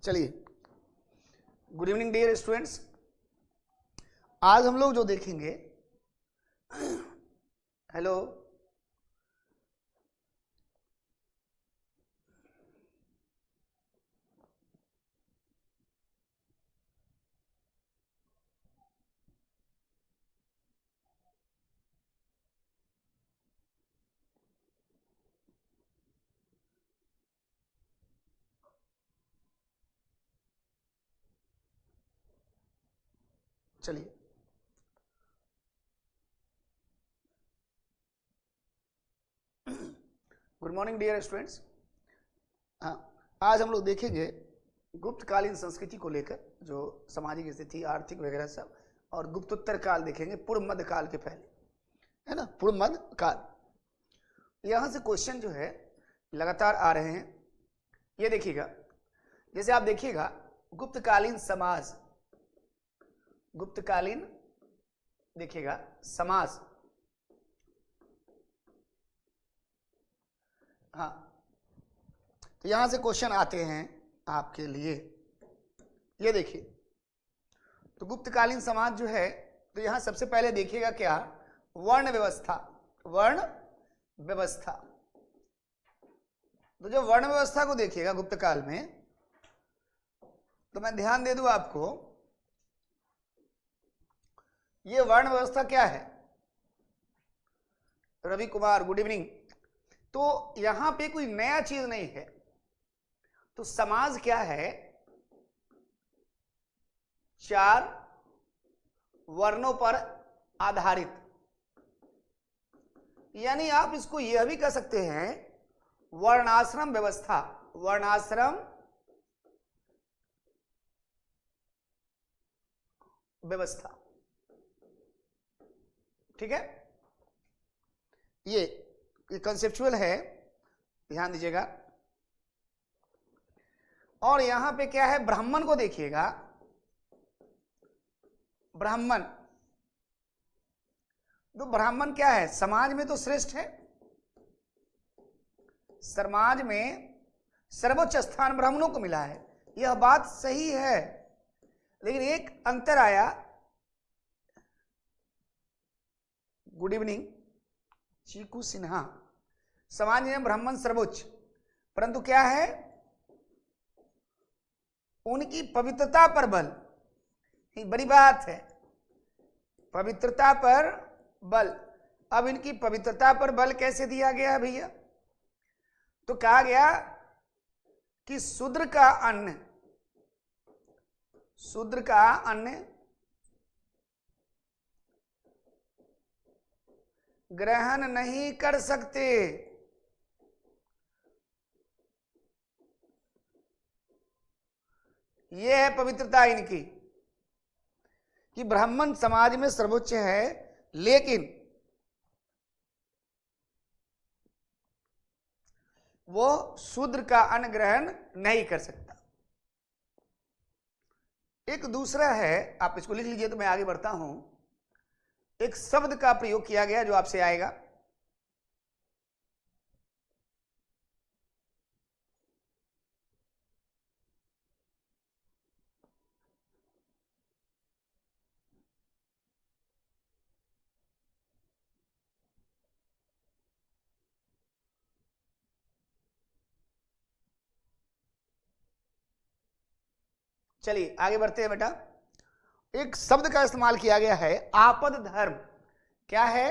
चलिए, good evening dear students. आज हम लोग जो देखेंगे, हेलो, चलिए गुड मॉर्निंग डियर स्टूडेंट्स। हाँ, आज हम लोग देखेंगे गुप्तकालीन संस्कृति को लेकर, जो सामाजिक स्थिति, आर्थिक वगैरह सब, और गुप्तोत्तर काल देखेंगे, पूर्व मध्य काल के पहले, है ना, पूर्व मध्य काल। यहाँ से क्वेश्चन जो है लगातार आ रहे हैं। ये देखिएगा, जैसे आप देखिएगा गुप्तकालीन समाज, गुप्तकालीन देखिएगा समाज, हाँ, तो यहां से क्वेश्चन आते हैं आपके लिए। ये देखिए, तो गुप्तकालीन समाज जो है, तो यहां सबसे पहले देखिएगा क्या, वर्ण व्यवस्था। वर्ण व्यवस्था, तो जो वर्ण व्यवस्था को देखिएगा गुप्तकाल में, तो मैं ध्यान दे दूं आपको, ये वर्ण व्यवस्था क्या है। Ravi Kumar, good evening. तो यहां पे कोई नया चीज नहीं है। तो समाज क्या है, 4 वर्णों पर आधारित, यानी आप इसको यह भी कह सकते हैं वर्णाश्रम व्यवस्था। वर्णाश्रम व्यवस्था, ठीक है। ये कंसेप्चुअल है, ध्यान दीजिएगा। और यहां पे क्या है, ब्राह्मण को देखिएगा, ब्राह्मण, तो ब्राह्मण क्या है, समाज में तो श्रेष्ठ है, समाज में सर्वोच्च स्थान ब्राह्मणों को मिला है, यह बात सही है। लेकिन एक अंतर आया, गुड इवनिंग चीकू सिन्हा, समाज में ब्राह्मण सर्वोच्च, परंतु क्या है, उनकी पवित्रता पर बल, बड़ी बात है, पवित्रता पर बल। अब इनकी पवित्रता पर बल कैसे दिया गया भैया, तो कहा गया कि शूद्र का अन्न, शूद्र का अन्न ग्रहण नहीं कर सकते। यह है पवित्रता इनकी, कि ब्राह्मण समाज में सर्वोच्च है, लेकिन वो शूद्र का अन्न ग्रहण नहीं कर सकता। एक दूसरा है, आप इसको लिख लीजिए, तो मैं आगे बढ़ता हूं। एक शब्द का प्रयोग किया गया जो आपसे आएगा, चलिए आगे बढ़ते हैं बेटा। एक शब्द का इस्तेमाल किया गया है, आपद धर्म। क्या है,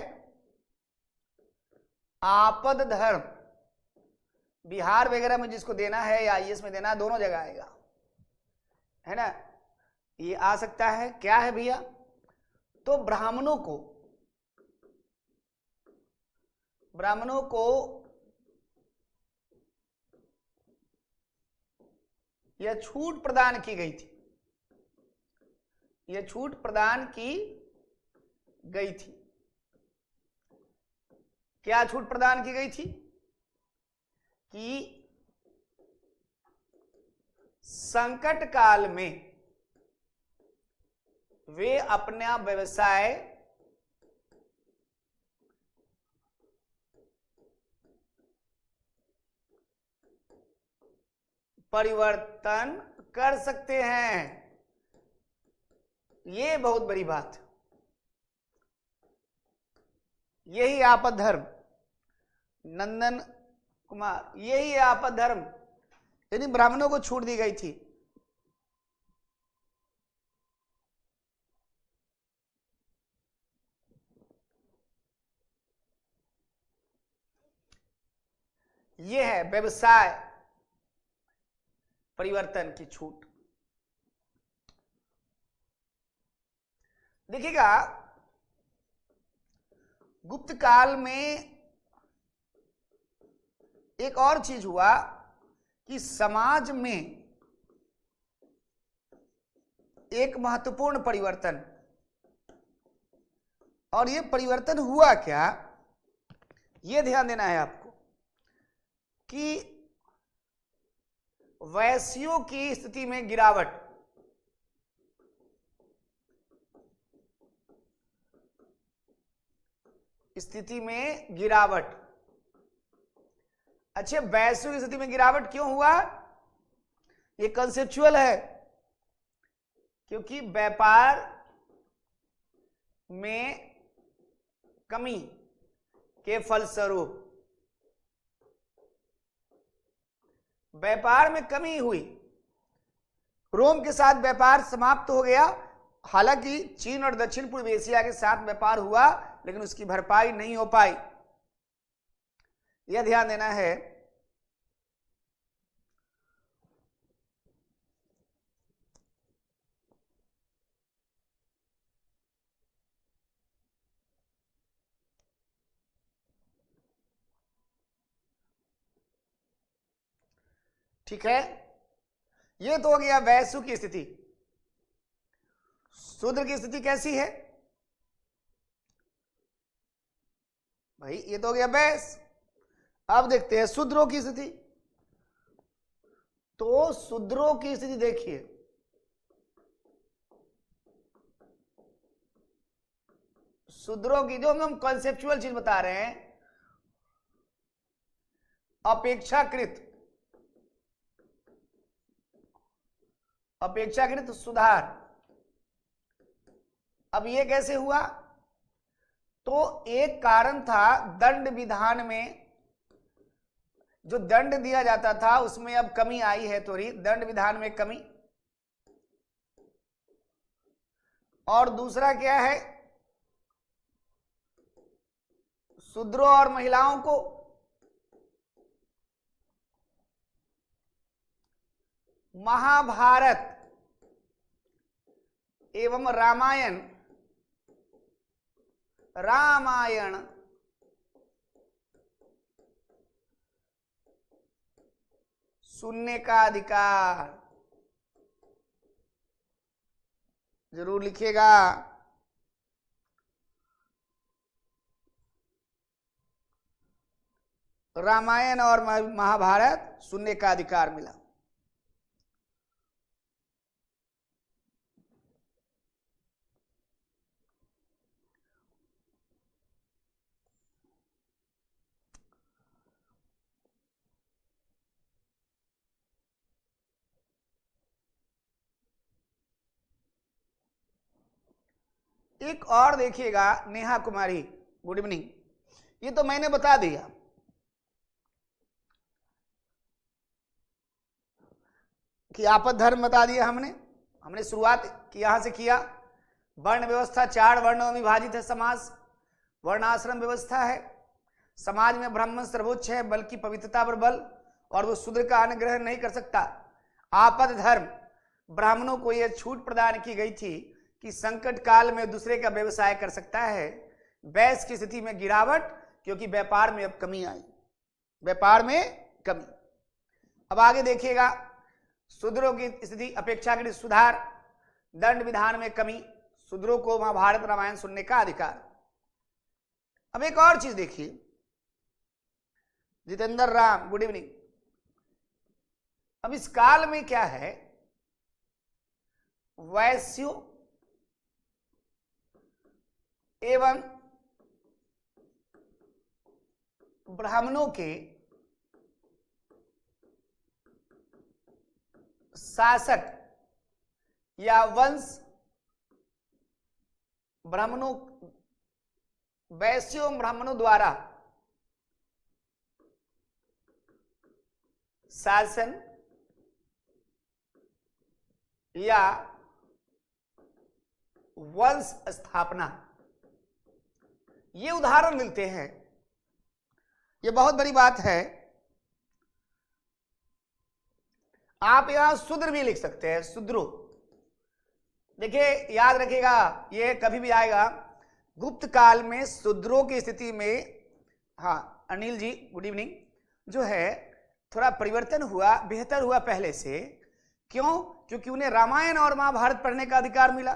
आपद धर्म। बिहार वगैरह में जिसको देना है या आईएएस में देना है, दोनों जगह आएगा, है ना, ये आ सकता है। क्या है भैया, तो ब्राह्मणों को, ब्राह्मणों को यह छूट प्रदान की गई थी, यह छूट प्रदान की गई थी। क्या छूट प्रदान की गई थी, कि संकट काल में वे अपना व्यवसाय परिवर्तन कर सकते हैं। ये बहुत बड़ी बात, यही आपद धर्म। नंदन कुमार, यही आपद धर्म, यानी ब्राह्मणों को छूट दी गई थी। यह है व्यवसाय परिवर्तन की छूट। देखिएगा, गुप्त काल में एक और चीज हुआ कि समाज में एक महत्वपूर्ण परिवर्तन, और यह परिवर्तन हुआ क्या, यह ध्यान देना है आपको कि वैश्यों की स्थिति में गिरावट, स्थिति में गिरावट। अच्छे, वैश्यों की स्थिति में गिरावट क्यों हुआ? ये कंसेप्चुअल है, क्योंकि व्यापार में कमी के फलस्वरूप व्यापार में कमी हुई। रोम के साथ व्यापार समाप्त हो गया, हालांकि चीन और दक्षिण पूर्व एशिया के साथ व्यापार हुआ, लेकिन उसकी भरपाई नहीं हो पाई। यह ध्यान देना है। ठीक है, यह तो हो गया वैश्य की स्थिति। शूद्र की स्थिति कैसी है भाई? ये तो हो गया वैश्य। अब देखते हैं शूद्रों की स्थिति। तो शूद्रों की स्थिति देखिए, शूद्रों की, जो हम कॉन्सेप्चुअल चीज बता रहे हैं, अपेक्षाकृत सुधार। अब ये कैसे हुआ? तो एक कारण था, दंड विधान में जो दंड दिया जाता था उसमें अब कमी आई है, थोड़ी दंड विधान में कमी। और दूसरा क्या है? शूद्रों और महिलाओं को महाभारत एवं रामायण सुनने का अधिकार। जरूर लिखिएगा। रामायण और महाभारत सुनने का अधिकार मिला। एक और देखिएगा, नेहा कुमारी, गुड इवनिंग। ये तो मैंने बता दिया कि आपद धर्म बता दिया हमने शुरुआत की यहां से किया। वर्ण व्यवस्था, 4 वर्णों में विभाजित है समाज, वर्णाश्रम व्यवस्था है। समाज में ब्राह्मण सर्वोच्च है, बल की पवित्रता पर बल, और वो शूद्र का अनुग्रह नहीं कर सकता। आपद धर्म, ब्राह्मणों को यह छूट प्रदान की गई थी कि संकट काल में दूसरे का व्यवसाय कर सकता है। वैश्य की स्थिति में गिरावट, क्योंकि व्यापार में अब कमी आई, व्यापार में कमी। अब आगे देखिएगा, शूद्रों की स्थिति अपेक्षाकृत सुधार, दंड विधान में कमी, शूद्रों को महाभारत रामायण सुनने का अधिकार। अब एक और चीज देखिए, जितेंद्र राम, गुड इवनिंग। अब इस काल में क्या है, वैश्यों एवं ब्राह्मणों के शासक या वंश ब्राह्मणों, वैश्यों ब्राह्मणों द्वारा शासन या वंश स्थापना, ये उदाहरण मिलते हैं। ये बहुत बड़ी बात है। आप यहां शूद्र भी लिख सकते हैं, शूद्रो। देखिए याद रखिएगा, ये कभी भी आएगा गुप्त काल में शूद्रों की स्थिति में। हाँ अनिल जी गुड इवनिंग। जो है थोड़ा परिवर्तन हुआ, बेहतर हुआ पहले से। क्यों? क्योंकि उन्हें रामायण और महाभारत पढ़ने का अधिकार मिला,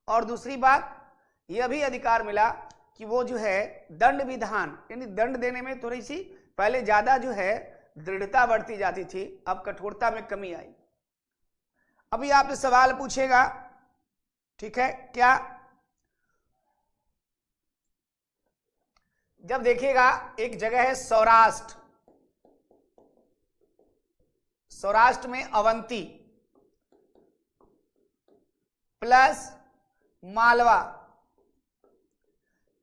और दूसरी बात यह भी अधिकार मिला कि वो जो है दंड विधान, यानी दंड देने में थोड़ी सी पहले ज्यादा जो है दृढ़ता बढ़ती जाती थी, अब कठोरता में कमी आई। अभी आपसे सवाल पूछेगा, ठीक है क्या? जब देखिएगा एक जगह है सौराष्ट्र, सौराष्ट्र में अवंती प्लस मालवा,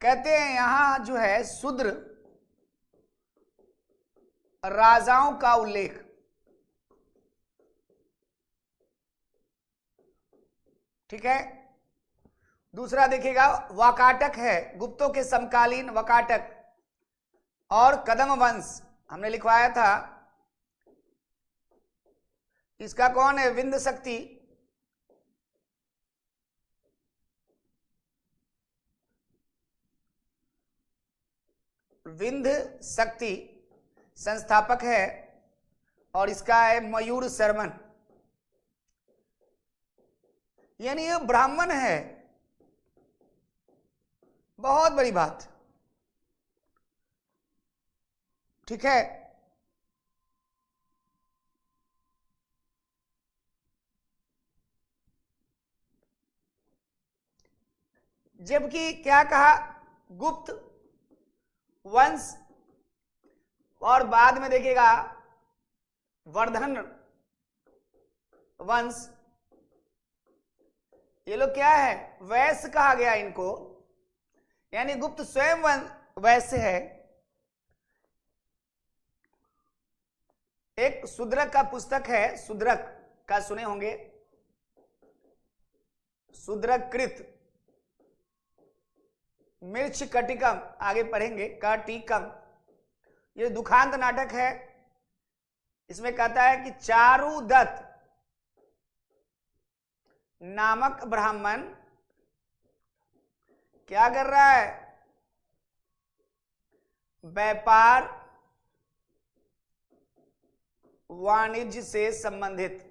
कहते हैं यहां जो है शूद्र राजाओं का उल्लेख। ठीक है। दूसरा देखिएगा वाकाटक है, गुप्तों के समकालीन वाकाटक और कदम वंश हमने लिखवाया था। इसका कौन है? विंध्य शक्ति। विंध्य शक्ति संस्थापक है, और इसका है मयूर शर्मन, यानी ये ब्राह्मण है। बहुत बड़ी बात, ठीक है। जबकि क्या कहा? गुप्त वंश, और बाद में देखिएगा वर्धन वंश। ये लोग क्या है? वैश्य कहा गया इनको, यानी गुप्त स्वयं वैश्य है। एक शूद्रक का पुस्तक है, शूद्रक का सुने होंगे, शूद्रक कृत मिर्च कटिकम, आगे पढ़ेंगे कटिकम। ये दुखांत नाटक है। इसमें कहता है कि चारुदत्त नामक ब्राह्मण क्या कर रहा है? व्यापार वाणिज्य से संबंधित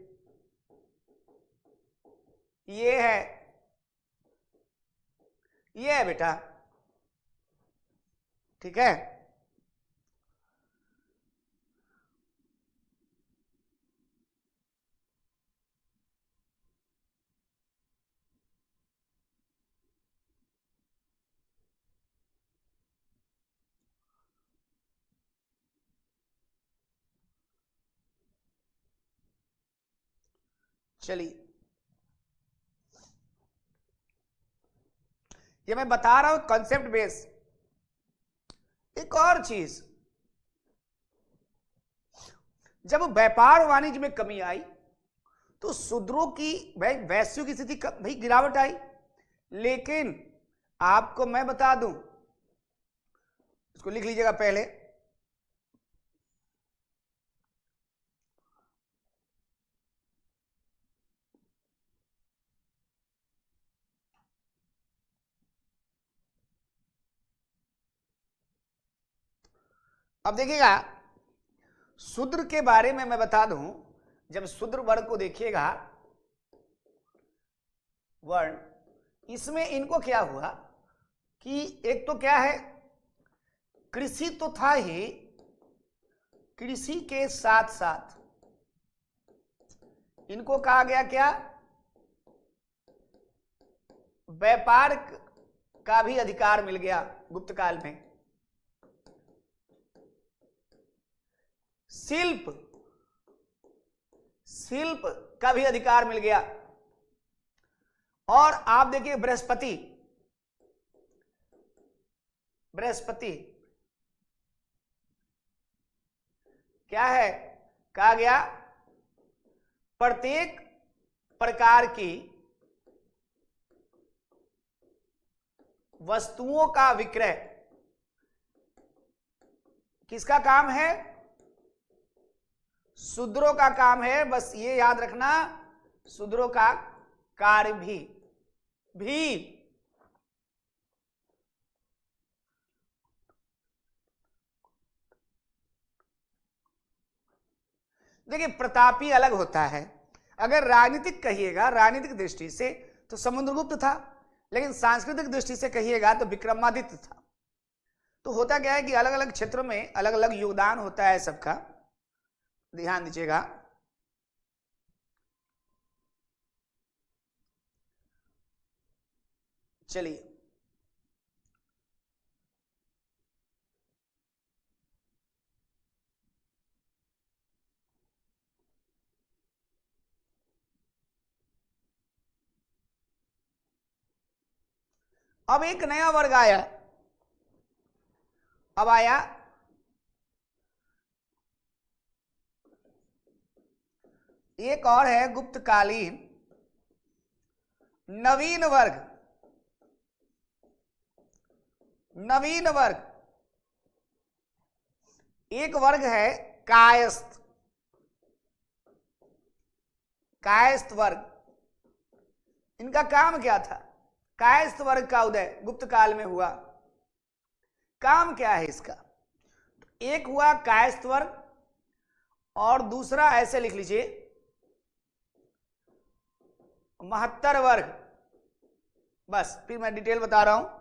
ये है बेटा, ठीक है। चलिए, ये मैं बता रहा हूं कॉन्सेप्ट बेस। एक और चीज, जब व्यापार वाणिज्य में कमी आई तो शूद्रों की, भाई वैश्यों की स्थिति भाई गिरावट आई। लेकिन आपको मैं बता दूं, इसको लिख लीजिएगा पहले, अब देखिएगा शूद्र के बारे में मैं बता दूं। जब शूद्र वर्ण को देखिएगा, वर्ण, इसमें इनको क्या हुआ कि एक तो क्या है, कृषि तो था ही, कृषि के साथ साथ इनको कहा गया क्या? व्यापार का भी अधिकार मिल गया गुप्त काल में। शिल्प, शिल्प का भी अधिकार मिल गया। और आप देखिए बृहस्पति, बृहस्पति क्या है, कहा गया प्रत्येक प्रकार की वस्तुओं का विक्रय किसका काम है, शूद्रों का काम है। बस ये याद रखना, शूद्रों का कार्य भी देखिए प्रतापी अलग होता है। अगर राजनीतिक कहिएगा, राजनीतिक दृष्टि से तो समुद्रगुप्त था, लेकिन सांस्कृतिक दृष्टि से कहिएगा तो विक्रमादित्य था। तो होता क्या है कि अलग अलग क्षेत्रों में अलग अलग योगदान होता है सबका, ध्यान दीजिएगा। चलिए अब एक नया वर्ग आया, अब आया एक और है गुप्तकालीन नवीन वर्ग। नवीन वर्ग, एक वर्ग है कायस्थ, कायस्थ वर्ग। इनका काम क्या था, कायस्थ वर्ग का उदय गुप्त काल में हुआ। काम क्या है इसका, एक हुआ कायस्थ वर्ग और दूसरा ऐसे लिख लीजिए महत्तर वर्ग। बस फिर मैं डिटेल बता रहा हूं।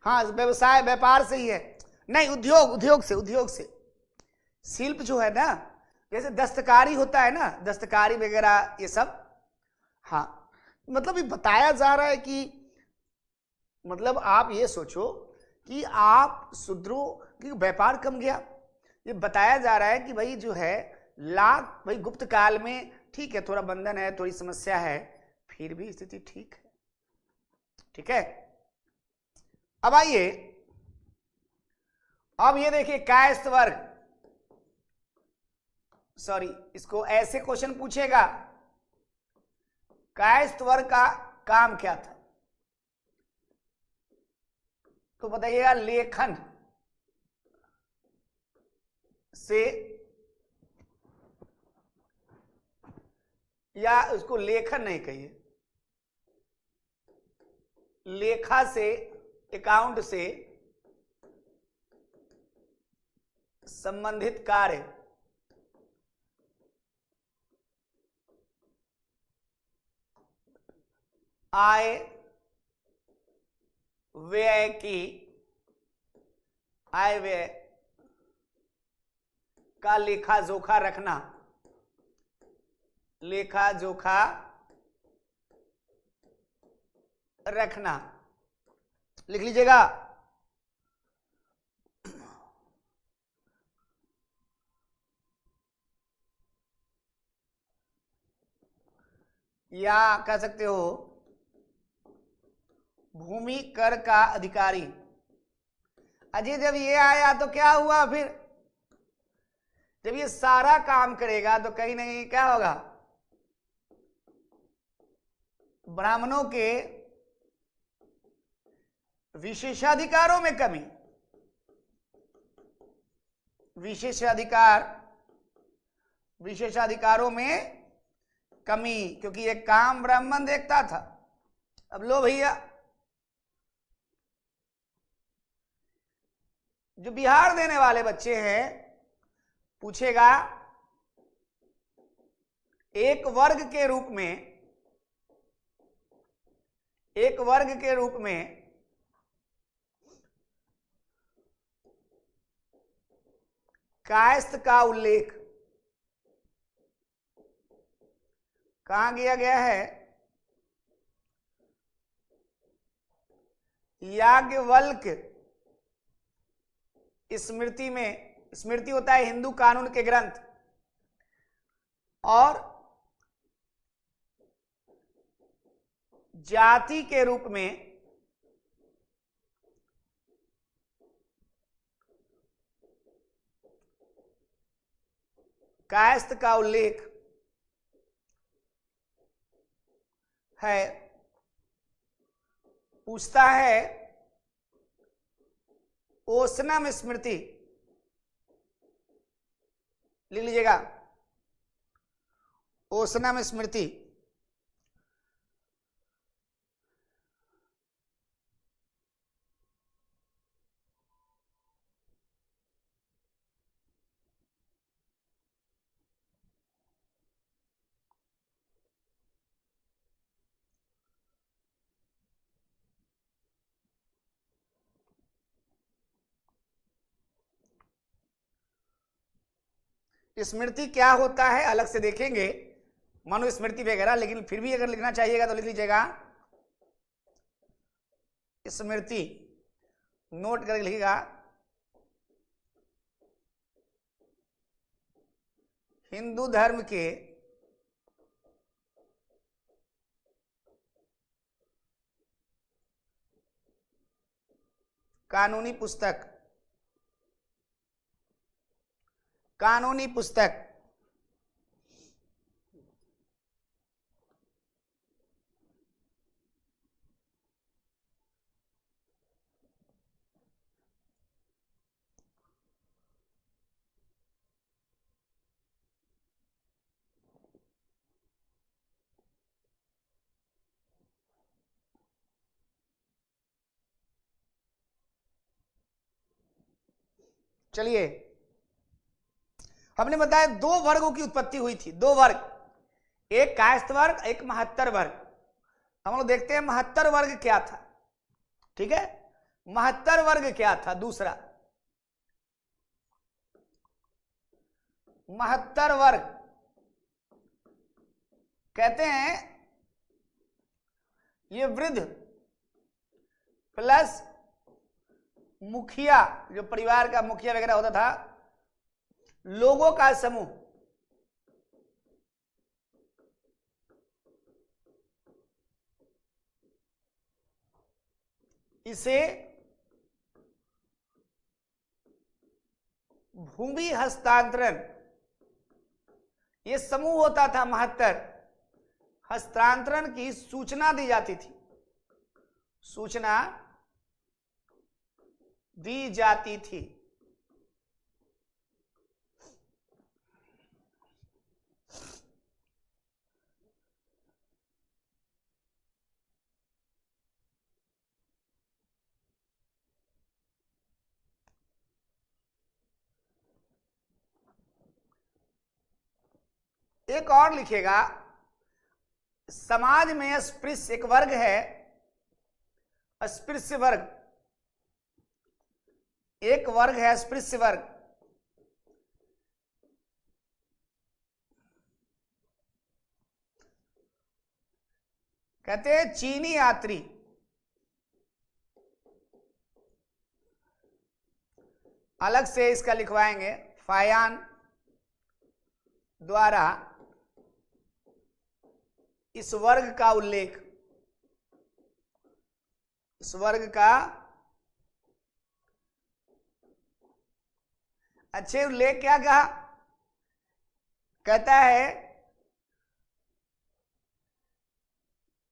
हाँ व्यवसाय व्यापार से ही है, नहीं उद्योग, उद्योग से। शिल्प जो है ना, जैसे दस्तकारी होता है ना, दस्तकारी वगैरह ये सब। हाँ मतलब ये बताया जा रहा है कि मतलब आप ये सोचो कि आप शूद्रों की व्यापार कम गया। ये बताया जा रहा है कि भाई जो है लाख, भाई गुप्त काल में ठीक है थोड़ा बंधन है, थोड़ी समस्या है, फिर भी स्थिति ठीक है। ठीक है, अब आइए, अब ये देखिए कायस्थ वर्ग, सॉरी इसको ऐसे क्वेश्चन पूछेगा, कायस्थ वर्ग का काम क्या था, तो बताइएगा लेखन से, या उसको लेखन नहीं कहिए, लेखा से, अकाउंट से संबंधित कार्य, आय व्यय की, आय व्यय का लेखा जोखा रखना, लेखा जोखा रखना, लिख लीजिएगा। या कह सकते हो भूमि कर का अधिकारी। अजय जब ये आया तो क्या हुआ, फिर जब ये सारा काम करेगा तो कहीं ना कहीं क्या होगा, ब्राह्मणों के विशेषाधिकारों में कमी, विशेषाधिकारों में कमी, क्योंकि ये काम ब्राह्मण देखता था। अब लो भैया, जो बिहार देने वाले बच्चे हैं पूछेगा एक वर्ग के रूप में, एक वर्ग के रूप में कायस्थ का उल्लेख कहां किया गया है? याज्ञवल्क स्मृति में। स्मृति होता है हिंदू कानून के ग्रंथ, और जाति के रूप में कायस्थ का उल्लेख है। पूछता है ओसनम स्मृति, लिख लीजिएगा, ओसनम स्मृति। स्मृति क्या होता है अलग से देखेंगे, मनुस्मृति वगैरह, लेकिन फिर भी अगर लिखना चाहिएगा तो लिख लीजिएगा स्मृति, नोट करके लिखिएगा हिंदू धर्म के कानूनी पुस्तक, कानूनी पुस्तक। चलिए, हमने बताया दो वर्गों की उत्पत्ति हुई थी, दो वर्ग, एक कायस्थ वर्ग, एक महत्तर वर्ग। हम लोग देखते हैं महत्तर वर्ग क्या था। ठीक है, महत्तर वर्ग क्या था? दूसरा महत्तर वर्ग कहते हैं ये वृद्ध प्लस मुखिया, जो परिवार का मुखिया वगैरह होता था, लोगों का समूह, इसे भूमि हस्तांतरण, ये समूह होता था महत्तर, हस्तांतरण की सूचना दी जाती थी, सूचना दी जाती थी। एक और लिखेगा, समाज में अस्पृश्य एक वर्ग है, अस्पृश्य वर्ग, एक वर्ग है अस्पृश्य वर्ग। कहते हैं चीनी यात्री, अलग से इसका लिखवाएंगे, फायान द्वारा इस वर्ग का उल्लेख, इस वर्ग का अच्छे उल्लेख क्या कहा? कहता है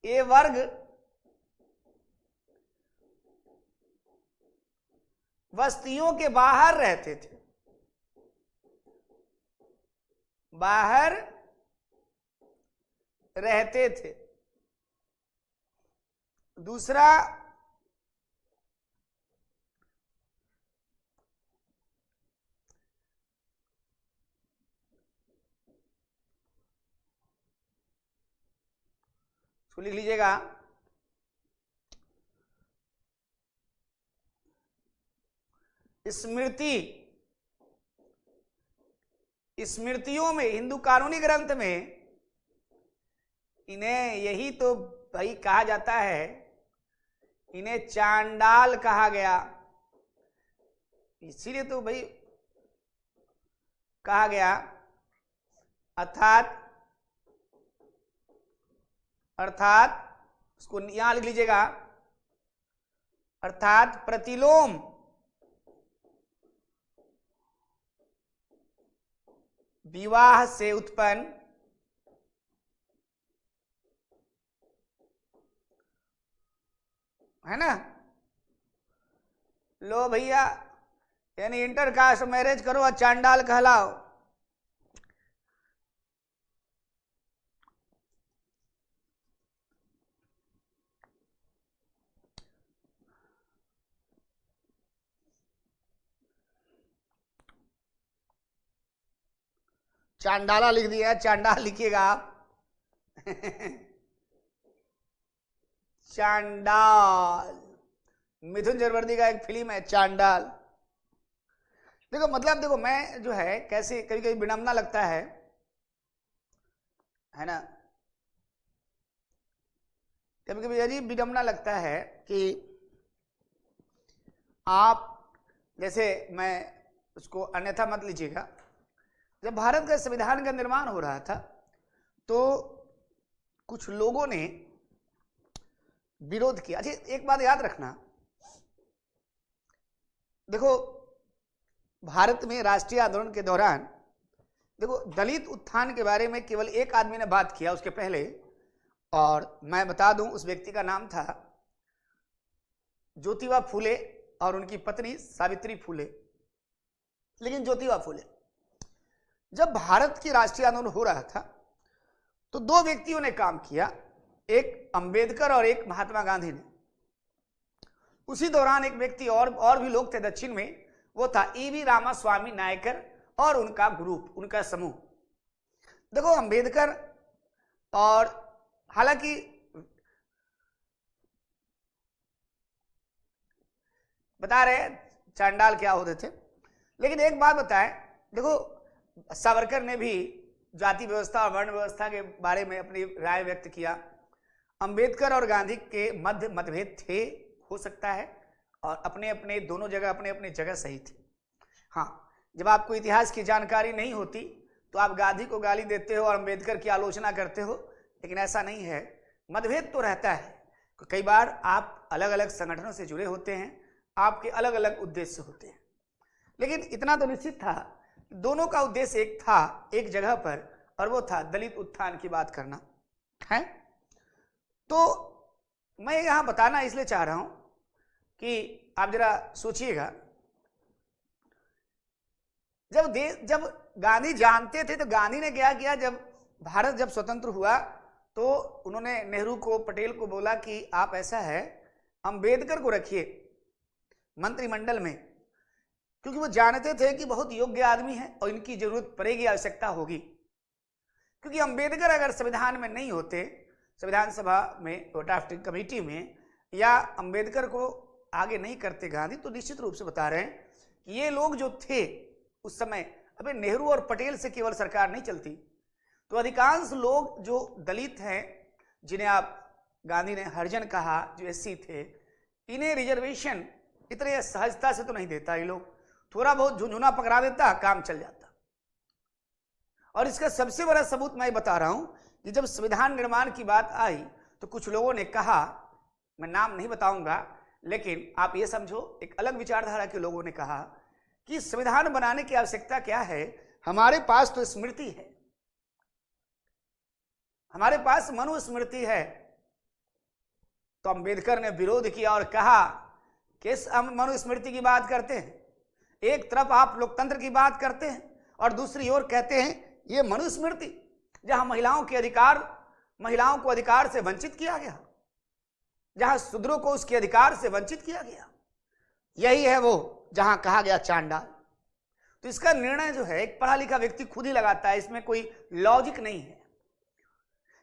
ये वर्ग बस्तियों के बाहर रहते थे, बाहर रहते थे। दूसरा इसको लिख लीजिएगा, स्मृति स्मृतियों में, हिंदू कानूनी ग्रंथ में इन्हें यही तो भाई कहा जाता है, इन्हें चांडाल कहा गया। इसीलिए तो भाई कहा गया, अर्थात उसको यहां लिख लीजिएगा, अर्थात प्रतिलोम विवाह से उत्पन्न है ना। लो भैया, यानी इंटरकास्ट मैरिज करो और चांडाल कहलाओ। चांडाला लिख दिया, चांडाल लिखिएगा आप। चांडाल, मिथुन चक्रवर्ती का एक फिल्म है चांडाल। देखो मतलब, देखो मैं जो है कैसे कभी कभी विडंबना लगता है ना, कभी कभी अजीब विडंबना लगता है कि आप जैसे, मैं उसको अन्यथा मत लीजिएगा, जब भारत का संविधान का निर्माण हो रहा था तो कुछ लोगों ने विरोध किया। अच्छा एक बात याद रखना, देखो भारत में राष्ट्रीय आंदोलन के दौरान, देखो दलित उत्थान के बारे में केवल एक आदमी ने बात किया उसके पहले, और मैं बता दूं उस व्यक्ति का नाम था ज्योतिबा फूले और उनकी पत्नी सावित्री फूले। लेकिन ज्योतिबा फूले, जब भारत की राष्ट्रीय आंदोलन हो रहा था तो दो व्यक्तियों ने काम किया, एक अंबेडकर और एक महात्मा गांधी ने। उसी दौरान एक व्यक्ति और भी लोग थे दक्षिण में, वो था ईवी रामास्वामी नायकर और उनका ग्रुप, उनका समूह। देखो अंबेडकर, और हालांकि बता रहे चांडाल क्या होते थे, लेकिन एक बात बताएं, देखो सावरकर ने भी जाति व्यवस्था और वर्ण व्यवस्था के बारे में अपनी राय व्यक्त किया। अंबेडकर और गांधी के मध्य मतभेद थे, हो सकता है, और अपने अपने दोनों जगह अपने अपने जगह सही थे। हाँ, जब आपको इतिहास की जानकारी नहीं होती तो आप गांधी को गाली देते हो और अंबेडकर की आलोचना करते हो, लेकिन ऐसा नहीं है। मतभेद तो रहता है, कई बार आप अलग अलग संगठनों से जुड़े होते हैं, आपके अलग अलग उद्देश्य होते हैं, लेकिन इतना तो निश्चित था दोनों का उद्देश्य एक था, एक जगह पर, और वो था दलित उत्थान की बात करना है। तो मैं यहां बताना इसलिए चाह रहा हूं कि आप जरा सोचिएगा, जब गांधी जानते थे तो गांधी ने क्या किया, जब भारत जब स्वतंत्र हुआ तो उन्होंने नेहरू को, पटेल को बोला कि आप ऐसा है अंबेडकर को रखिए मंत्रिमंडल में, क्योंकि वो जानते थे कि बहुत योग्य आदमी है और इनकी जरूरत पड़ेगी, आवश्यकता होगी। क्योंकि अंबेडकर अगर संविधान में नहीं होते, संविधान सभा में, ड्राफ्टिंग कमेटी में, या अंबेडकर को आगे नहीं करते गांधी, तो निश्चित रूप से बता रहे हैं कि ये लोग जो थे उस समय, अबे नेहरू और पटेल से केवल सरकार नहीं चलती, तो अधिकांश लोग जो दलित हैं, जिन्हें आप गांधी ने हरिजन कहा, जो एससी थे, इन्हें रिजर्वेशन इतने सहजता से तो नहीं देता। ये लोग थोड़ा बहुत झुंझुना पकड़ा देता, काम चल जाता। और इसका सबसे बड़ा सबूत मैं बता रहा हूं कि जब संविधान निर्माण की बात आई तो कुछ लोगों ने कहा, मैं नाम नहीं बताऊंगा, लेकिन आप ये समझो, एक अलग विचारधारा के लोगों ने कहा कि संविधान बनाने की आवश्यकता क्या है, हमारे पास तो स्मृति है, हमारे पास मनुस्मृति है। तो अंबेडकर ने विरोध किया और कहा किस मनुस्मृति की बात करते हैं, एक तरफ आप लोकतंत्र की बात करते हैं और दूसरी ओर कहते हैं ये मनुस्मृति, जहां महिलाओं को अधिकार से वंचित किया गया, जहां शूद्रों को उसके अधिकार से वंचित किया गया, यही है वो जहां कहा गया चांडाल। तो इसका निर्णय जो है एक पढ़ा लिखा व्यक्ति खुद ही लगाता है, इसमें कोई लॉजिक नहीं है।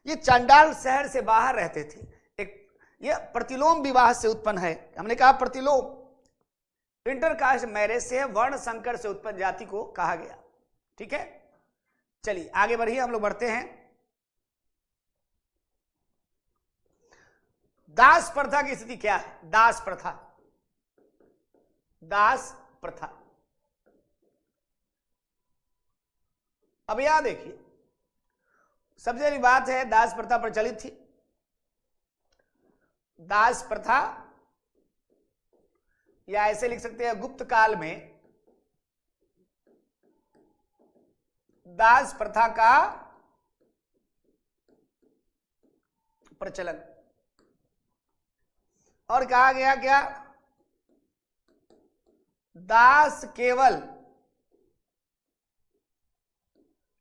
ये चांडाल शहर से बाहर रहते थे, ये प्रतिलोम विवाह से उत्पन्न है। हमने कहा प्रतिलोम, इंटरकास्ट मैरिज से, वर्ण संकर से उत्पन्न जाति को कहा गया, ठीक है। चलिए आगे बढ़िए, हम लोग बढ़ते हैं। दास प्रथा की स्थिति क्या है? दास प्रथा, दास प्रथा। अब यहां देखिए, सबसे पहली बात है, दास प्रथा प्रचलित थी। दास प्रथा, या ऐसे लिख सकते हैं गुप्त काल में दास प्रथा का प्रचलन। और कहा गया क्या? दास केवल,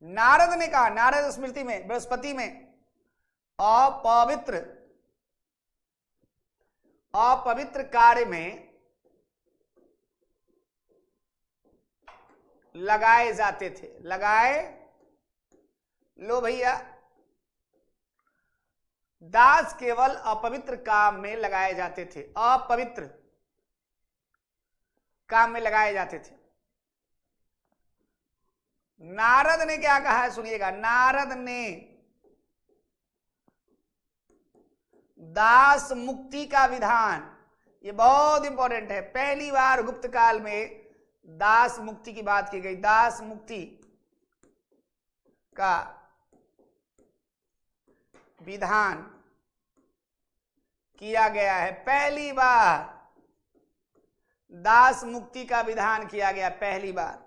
नारद ने कहा, नारद स्मृति में, बृहस्पति में, अपवित्र, अपवित्र कार्य में लगाए जाते थे। लगाए लो भैया, दास केवल अपवित्र काम में लगाए जाते थे, अपवित्र काम में लगाए जाते थे। नारद ने क्या कहा है सुनिएगा, नारद ने दास मुक्ति का विधान, ये बहुत इंपॉर्टेंट है, पहली बार गुप्त काल में दास मुक्ति की बात की गई। दास मुक्ति का विधान किया गया है, पहली बार दास मुक्ति का विधान किया गया, पहली बार।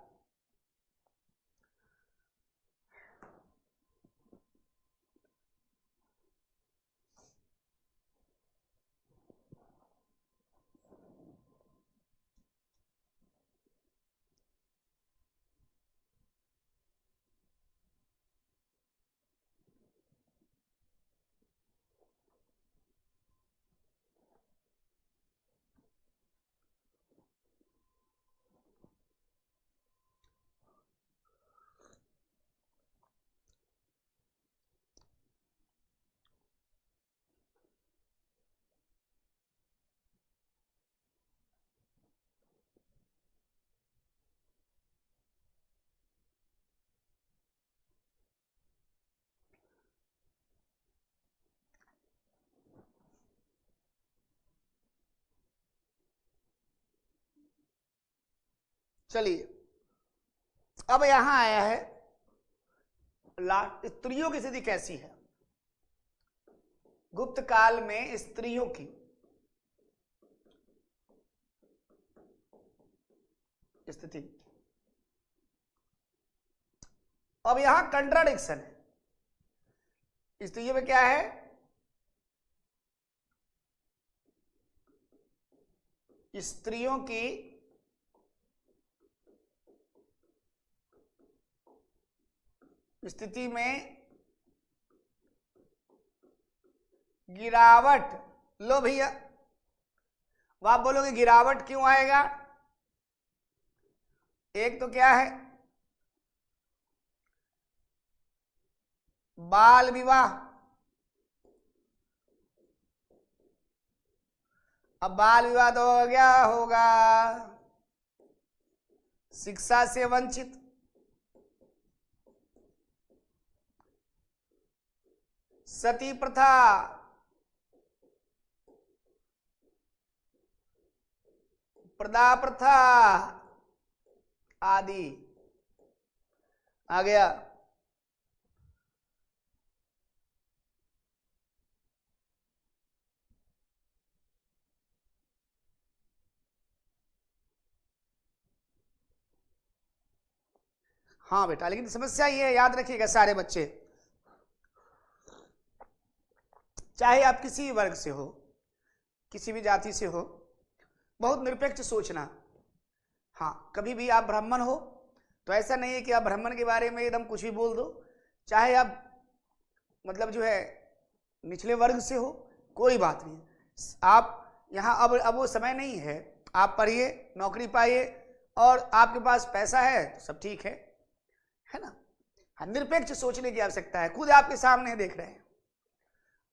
चलिए अब यहां आया है स्त्रियों की स्थिति कैसी है। गुप्त काल में स्त्रियों की स्थिति, अब यहां कंट्राडिक्शन है। स्त्रियों में क्या है? स्त्रियों की स्थिति में गिरावट। लो भैया, आप बोलोगे गिरावट क्यों आएगा? एक तो क्या है, बाल विवाह। अब बाल विवाह तो हो गया, होगा शिक्षा से वंचित, सती प्रथा, प्रदा प्रथा आदि आ गया। हाँ बेटा, लेकिन समस्या ये है, याद रखिएगा सारे बच्चे, चाहे आप किसी भी वर्ग से हो, किसी भी जाति से हो, बहुत निरपेक्ष सोचना। हाँ, कभी भी आप ब्राह्मण हो तो ऐसा नहीं है कि आप ब्राह्मण के बारे में एकदम कुछ भी बोल दो। चाहे आप मतलब जो है निचले वर्ग से हो, कोई बात नहीं। आप यहाँ अब वो समय नहीं है, आप पढ़िए, नौकरी पाइए, और आपके पास पैसा है तो सब ठीक है ना। हाँ, निरपेक्ष सोचने की आवश्यकता है, खुद आपके सामने देख रहे हैं।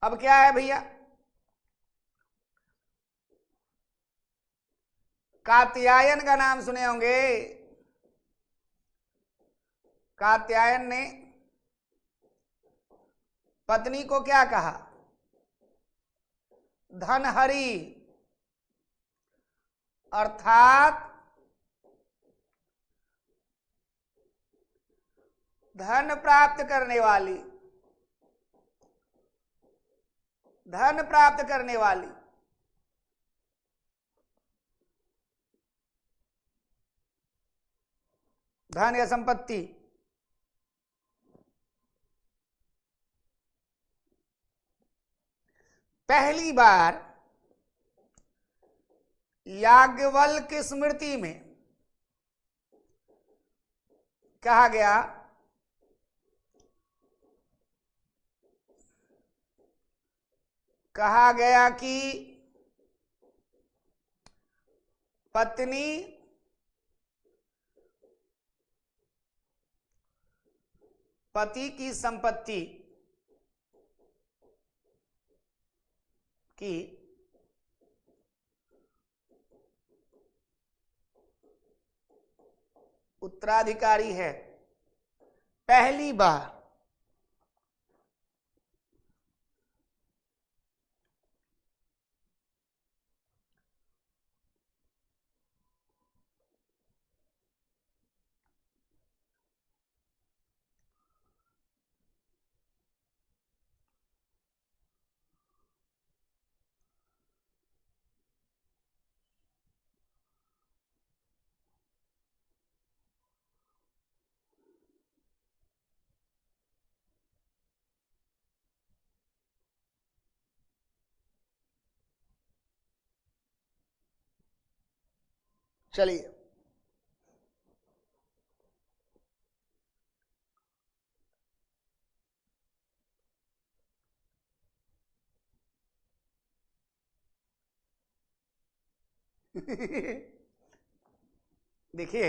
अब क्या है भैया, कात्यायन का नाम सुने होंगे। कात्यायन ने पत्नी को क्या कहा? धनहरी, अर्थात धन प्राप्त करने वाली, धन प्राप्त करने वाली। धन या संपत्ति। पहली बार याज्ञवल्क्य की स्मृति में कहा गया कि पत्नी पति की संपत्ति की उत्तराधिकारी है। पहली बार चलिए देखिए,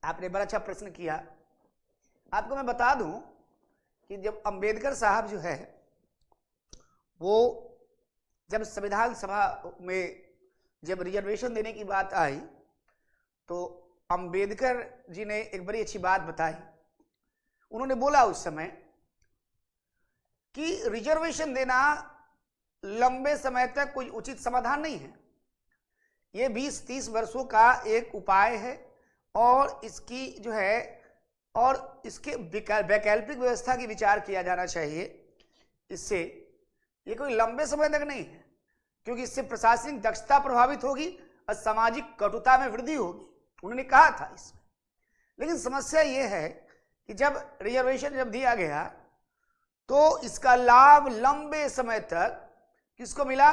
आपने बड़ा अच्छा प्रश्न किया। आपको मैं बता दूं कि जब अंबेडकर साहब जो है वो जब संविधान सभा में जब रिजर्वेशन देने की बात आई तो अंबेडकर जी ने एक बड़ी अच्छी बात बताई। उन्होंने बोला उस समय कि रिजर्वेशन देना लंबे समय तक कोई उचित समाधान नहीं है। ये 20-30 वर्षों का एक उपाय है और इसकी जो है और इसके वैकल्पिक व्यवस्था की विचार किया जाना चाहिए। इससे ये कोई लंबे समय तक नहीं है, क्योंकि इससे प्रशासनिक दक्षता प्रभावित होगी और सामाजिक कटुता में वृद्धि होगी, उन्होंने कहा था इसमें। लेकिन समस्या ये है कि जब रिजर्वेशन जब दिया गया तो इसका लाभ लंबे समय तक किसको मिला?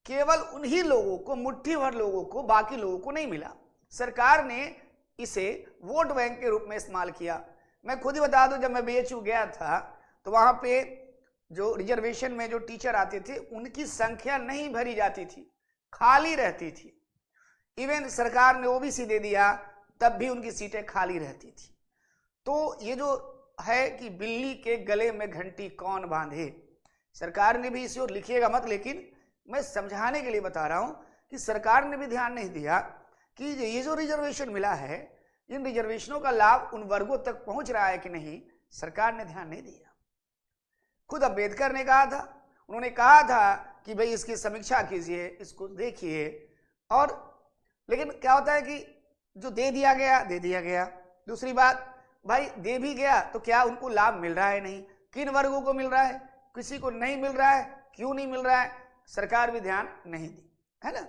केवल उन्हीं लोगों को, मुट्ठी भर लोगों को, बाकी लोगों को नहीं मिला। सरकार ने इसे वोट बैंक के रूप में इस्तेमाल किया। मैं खुद ही बता दूं, जब मैं बीएचयू गया था तो वहां पे जो रिजर्वेशन में जो टीचर आते थे उनकी संख्या नहीं भरी जाती थी, खाली रहती थी। इवन सरकार ने ओबीसी दे दिया तब भी उनकी सीटें खाली रहती थी। तो ये जो है कि बिल्ली के गले में घंटी कौन बांधे, सरकार ने भी इसी ओर लिखिएगा मत, लेकिन मैं समझाने के लिए बता रहा हूं कि सरकार ने भी ध्यान नहीं दिया कि ये जो रिजर्वेशन मिला है, इन रिजर्वेशनों का लाभ उन वर्गों तक पहुंच रहा है कि नहीं, सरकार ने ध्यान नहीं दिया। खुद अंबेडकर ने कहा था, उन्होंने कहा था कि भाई इसकी समीक्षा कीजिए, इसको देखिए। और लेकिन क्या होता है कि जो दे दिया गया दे दिया गया। दूसरी बात, भाई दे भी गया तो क्या उनको लाभ मिल रहा है? नहीं। किन वर्गों को मिल रहा है? किसी को नहीं मिल रहा है। क्यों नहीं मिल रहा है? सरकार भी ध्यान नहीं दी, है ना।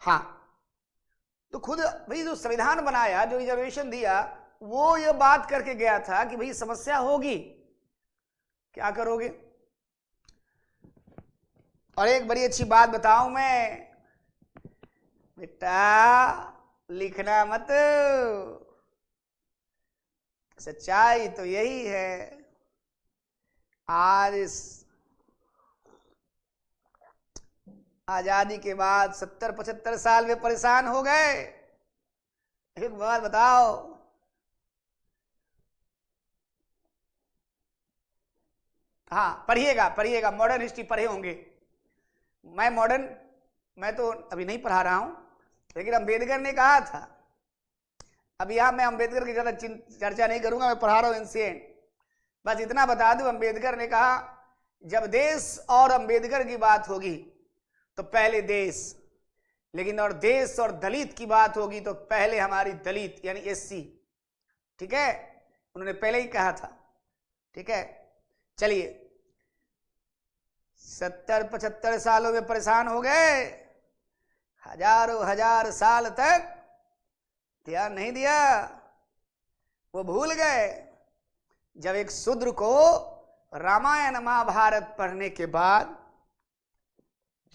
हाँ, तो खुद भाई जो संविधान बनाया, जो रिजर्वेशन दिया, वो ये बात करके गया था कि भाई समस्या होगी, क्या करोगे? और एक बड़ी अच्छी बात बताऊं मैं, बेटा लिखना मत, सच्चाई तो यही है। आज इस आजादी के बाद 70-75 साल में परेशान हो गए। एक बात बताओ, हाँ पढ़िएगा, मॉडर्न हिस्ट्री पढ़े होंगे। मैं तो अभी नहीं पढ़ा रहा हूं, लेकिन अंबेडकर ने कहा था अब यहां मैं अंबेडकर की ज्यादा चर्चा नहीं करूंगा, मैं पढ़ा रहा हूं एंशिएंट। बस इतना बता दूं, अंबेडकर ने कहा जब देश और अंबेडकर की बात होगी तो पहले देश, लेकिन और देश और दलित की बात होगी तो पहले हमारी दलित यानी एससी। ठीक है, उन्होंने पहले ही कहा था। ठीक है, चलिए 70-75 सालों में परेशान हो गए, हजारों हजार साल तक ध्यान नहीं दिया, वो भूल गए जब एक शूद्र को रामायण महाभारत पढ़ने के बाद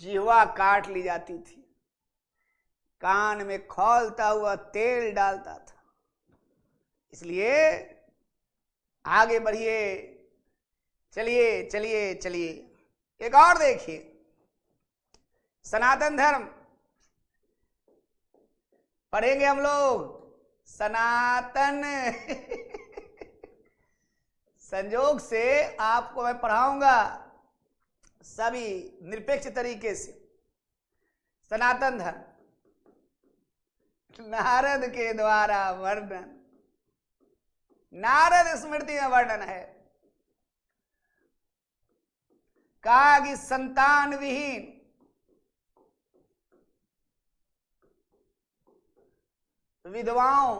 जिह्वा काट ली जाती थी, कान में खौलता हुआ तेल डालता था। इसलिए आगे बढ़िए, चलिए चलिए चलिए। एक और देखिए, सनातन धर्म पढ़ेंगे हम लोग, सनातन संजोग से आपको मैं पढ़ाऊंगा सभी निरपेक्ष तरीके से। सनातन धर्म नारद के द्वारा वर्णन, नारद स्मृति में वर्णन है, कहा कि संतान विहीन विधवाओं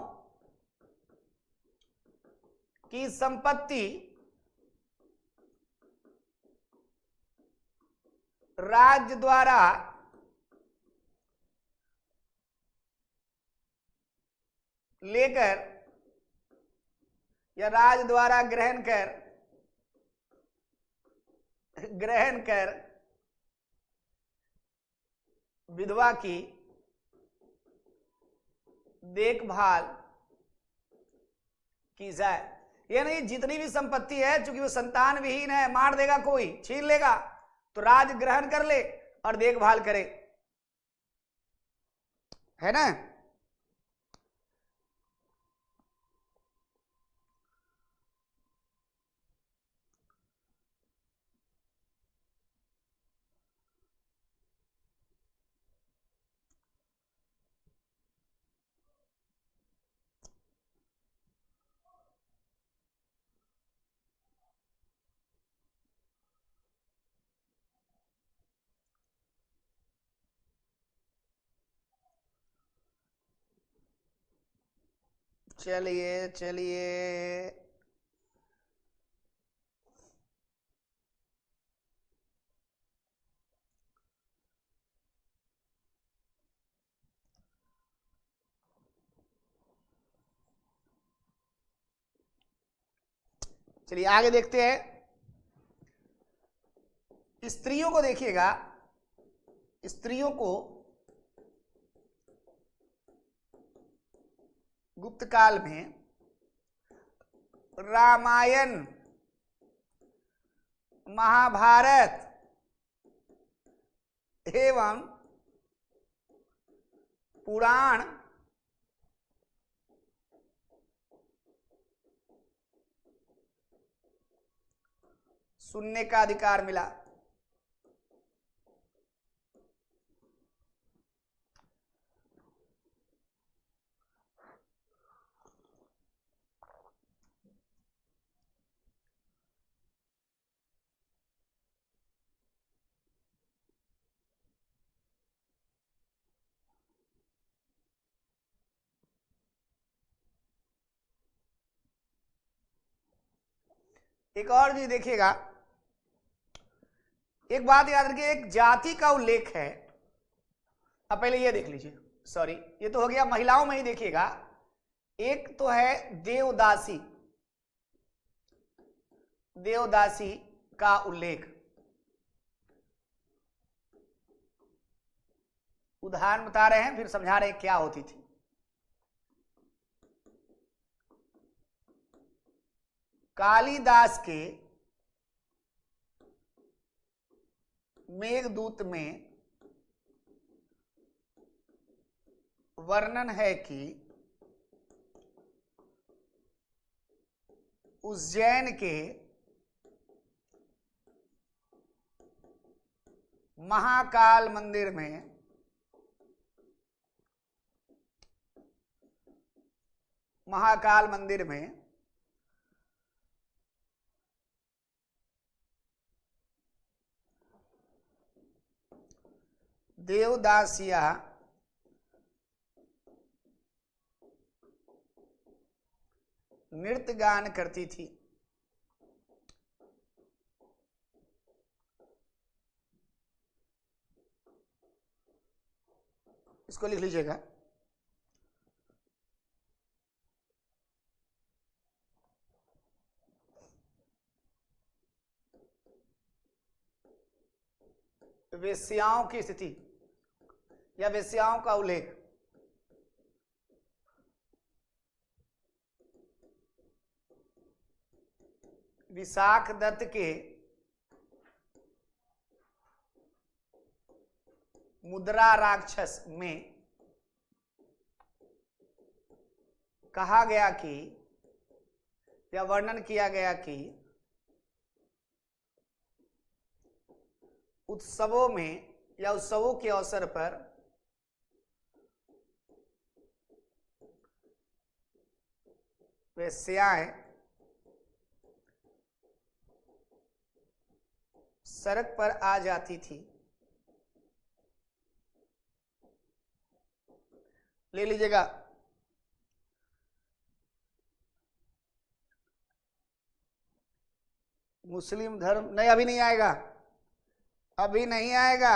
की संपत्ति राज्य द्वारा लेकर या राज्य द्वारा ग्रहण कर विधवा की देखभाल की जाए। यानी जितनी भी संपत्ति है, चूंकि वो संतान विहीन है, मार देगा कोई, छीन लेगा, तो राज ग्रहण कर ले और देखभाल करे, है ना। चलिए चलिए, चलिए आगे देखते हैं। स्त्रियों को देखिएगा, स्त्रियों को गुप्त काल में रामायण महाभारत एवं पुराण सुनने का अधिकार मिला। एक और चीज देखिएगा, एक बात याद रखिए, एक जाति का उल्लेख है। अब पहले ये देख लीजिए, सॉरी ये तो हो गया महिलाओं में ही, देखिएगा एक तो है देवदासी, देवदासी का उल्लेख। उदाहरण बता रहे हैं, फिर समझा रहे हैं क्या होती थी। कालिदास के मेघदूत में वर्णन है कि उज्जैन के महाकाल मंदिर में महाकाल मंदिर में देवदासिया नृत्य गान करती थी। इसको लिख लीजिएगा। वेश्याओं की स्थिति या वेश्याओं का उल्लेख। विशाख दत्त के मुद्रा राक्षस में कहा गया कि या वर्णन किया गया कि उत्सवों में या उत्सवों के अवसर पर वेश्याएं सड़क पर आ जाती थी। ले लीजिएगा। मुस्लिम धर्म नहीं, अभी नहीं आएगा, अभी नहीं आएगा।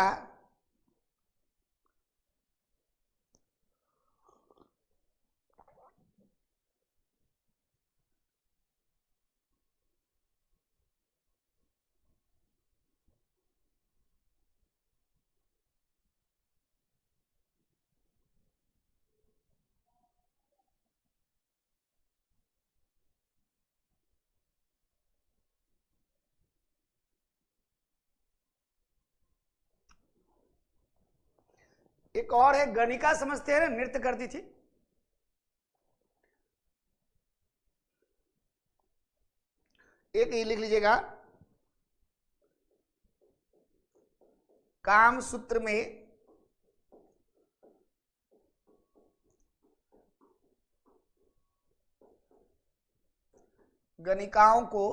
एक और है, गणिका समझते हैं ना, नृत्य करती थी। एक ये लिख लीजिएगा, काम सूत्र में गणिकाओं को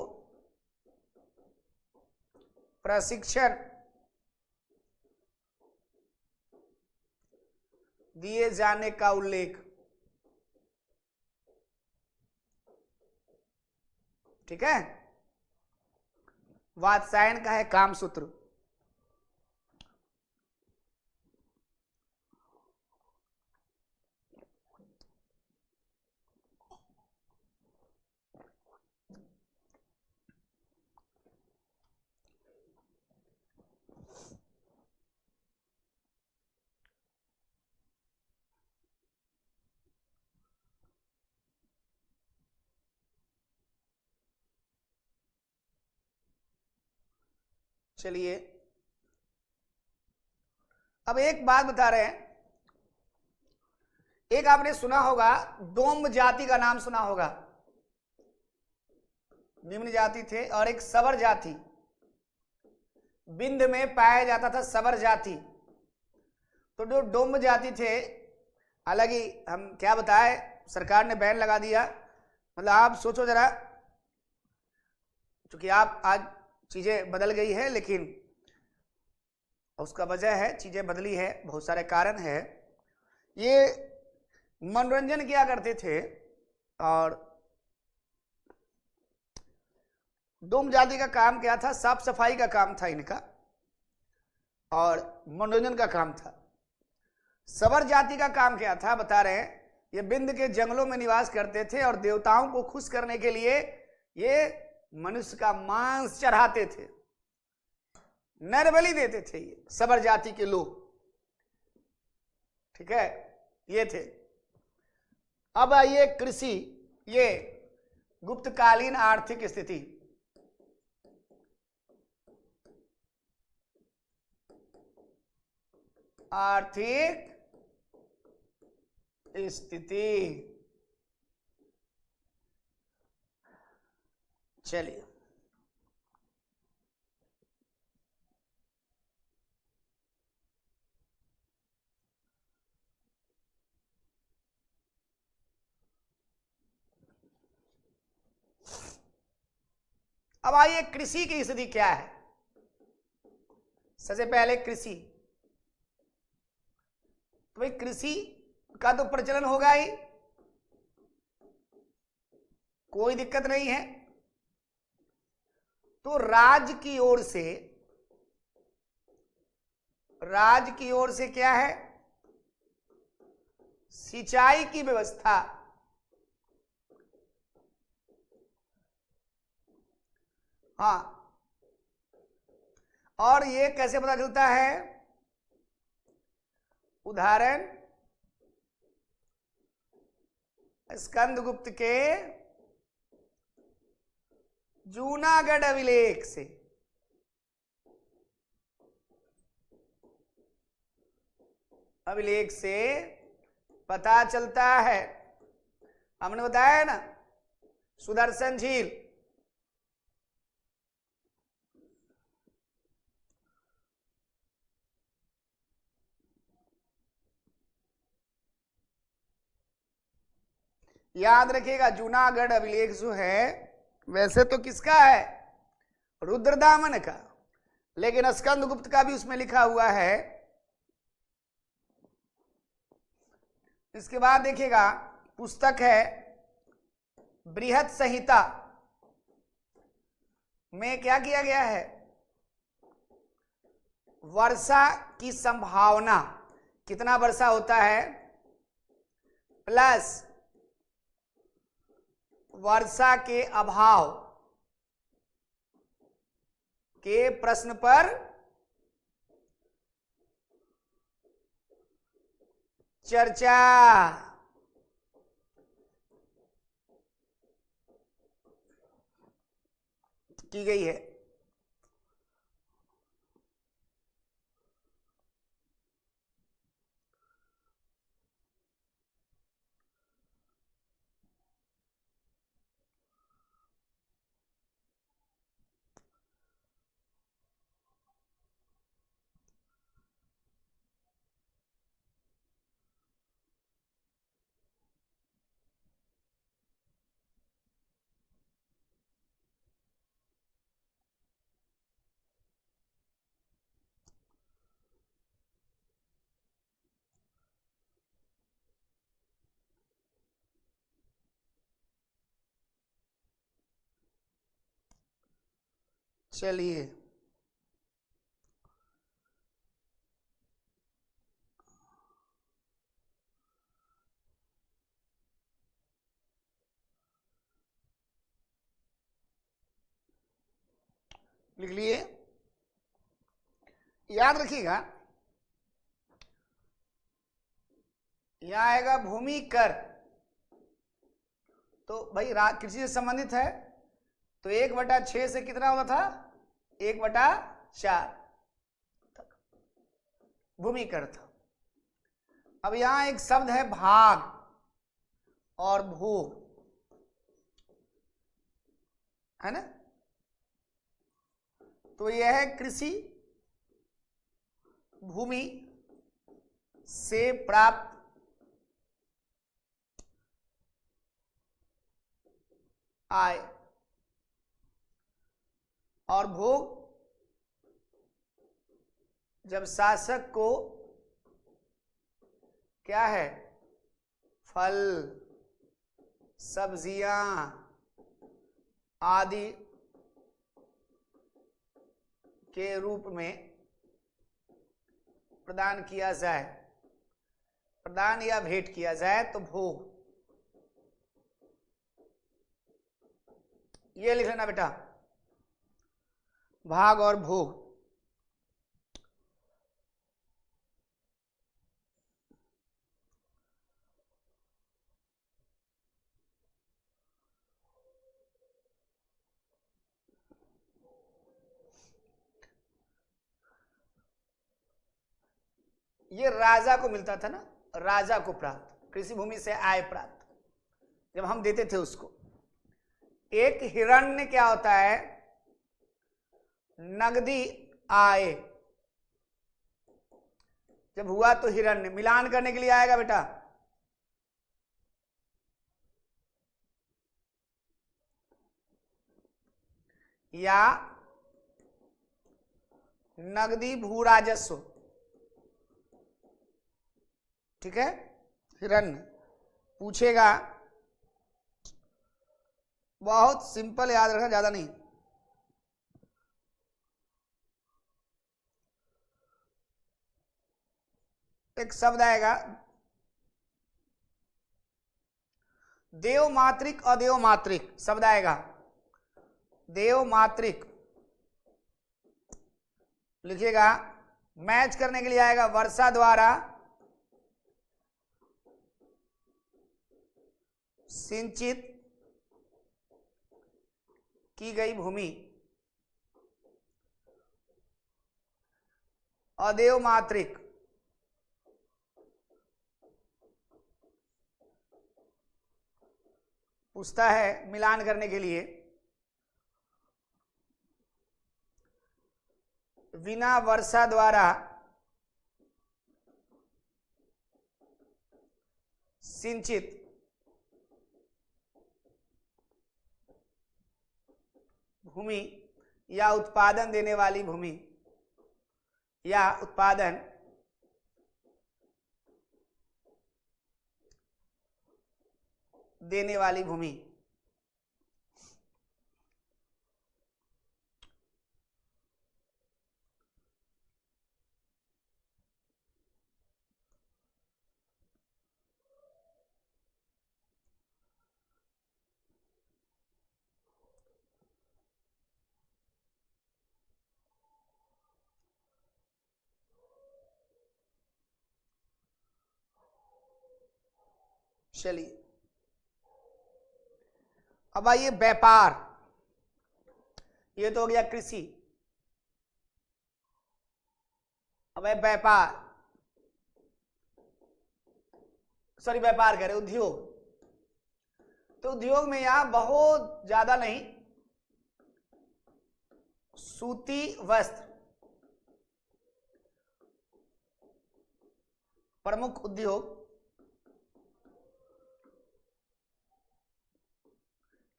प्रशिक्षण दिए जाने का उल्लेख। ठीक है, वात्सायन का है कामसूत्र। चलिए, अब एक बात बता रहे हैं। एक आपने सुना होगा, डोम जाति का नाम सुना होगा। निम्न जाति थे और एक सवर जाति, विंध्य में पाया जाता था सवर जाति। तो जो डोम जाति थे, हालांकि हम क्या बताए, सरकार ने बैन लगा दिया। मतलब आप सोचो जरा, क्योंकि आप आज चीजें बदल गई है, लेकिन उसका वजह है, चीजें बदली है, बहुत सारे कारण है। ये मनोरंजन किया करते थे और डोम जाति का काम क्या था, साफ सफाई का काम था इनका और मनोरंजन का काम था। सवर जाति का काम क्या था बता रहे हैं, ये विंध्य के जंगलों में निवास करते थे और देवताओं को खुश करने के लिए ये मनुष्य का मांस चढ़ाते थे, नरबलि देते थे ये सवर जाति के लोग। ठीक है, ये थे। अब आइए कृषि, ये गुप्तकालीन आर्थिक स्थिति। आर्थिक स्थिति। चलिए, अब आइए कृषि की स्थिति क्या है। सबसे पहले कृषि, तो भाई कृषि का तो प्रचलन होगा ही, कोई दिक्कत नहीं है। तो राज्य की ओर से क्या है, सिंचाई की व्यवस्था। हाँ, और ये कैसे पता चलता है, उदाहरण स्कंदगुप्त के जूनागढ़ अभिलेख से। पता चलता है। हमने बताया है ना, सुदर्शन झील, याद रखिएगा जूनागढ़ अभिलेख जो है वैसे तो किसका है, रुद्रदामन का, लेकिन स्कंदगुप्त का भी उसमें लिखा हुआ है। इसके बाद देखिएगा पुस्तक है बृहत संहिता में क्या किया गया है, वर्षा की संभावना, कितना वर्षा होता है, प्लस वर्षा के अभाव के प्रश्न पर चर्चा की गई है। चलिए लिख लिए, याद रखिएगा यहां आएगा भूमि कर। तो भाई कृषि से संबंधित है, तो 1/6 से कितना होता था, 1/4 भूमि कर था। अब यहां एक शब्द है भाग और भोग, है ना। तो यह है कृषि भूमि से प्राप्त आय, और भोग जब शासक को क्या है, फल सब्जियां आदि के रूप में प्रदान किया जाए, प्रदान या भेंट किया जाए, तो भोग। ये लिख लेना बेटा, भाग और भोग। ये राजा को मिलता था ना, राजा को प्राप्त, कृषि भूमि से आय प्राप्त, जब हम देते थे उसको। एक हिरण्य क्या होता है, नगदी आय, जब हुआ तो हिरण्य, मिलान करने के लिए आएगा बेटा। या नगदी भू राजस्व। ठीक है, हिरण्य पूछेगा, बहुत सिंपल याद रखना, ज्यादा नहीं। एक शब्द आएगा देव मात्रिक, अदेव मात्रिक शब्द आएगा, देव मात्रिक लिखिएगा। मैच करने के लिए आएगा वर्षा द्वारा सिंचित की गई भूमि, अदेव मात्रिक पूछता है मिलान करने के लिए, बिना वर्षा द्वारा सिंचित भूमि या उत्पादन देने वाली भूमि या उत्पादन देने वाली भूमि। चलिए अब आइए व्यापार, ये तो हो गया कृषि। अब है व्यापार, सॉरी व्यापार कह रहे उद्योग। तो उद्योग में यहां बहुत ज्यादा नहीं, सूती वस्त्र प्रमुख उद्योग,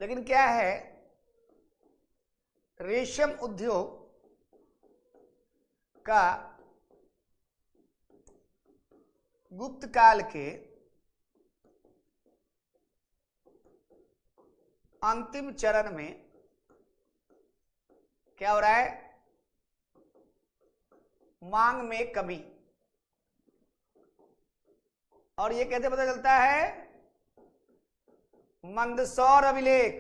लेकिन क्या है रेशम उद्योग का गुप्त काल के अंतिम चरण में क्या हो रहा है, मांग में कमी। और ये कैसे पता चलता है, मंदसौर अभिलेख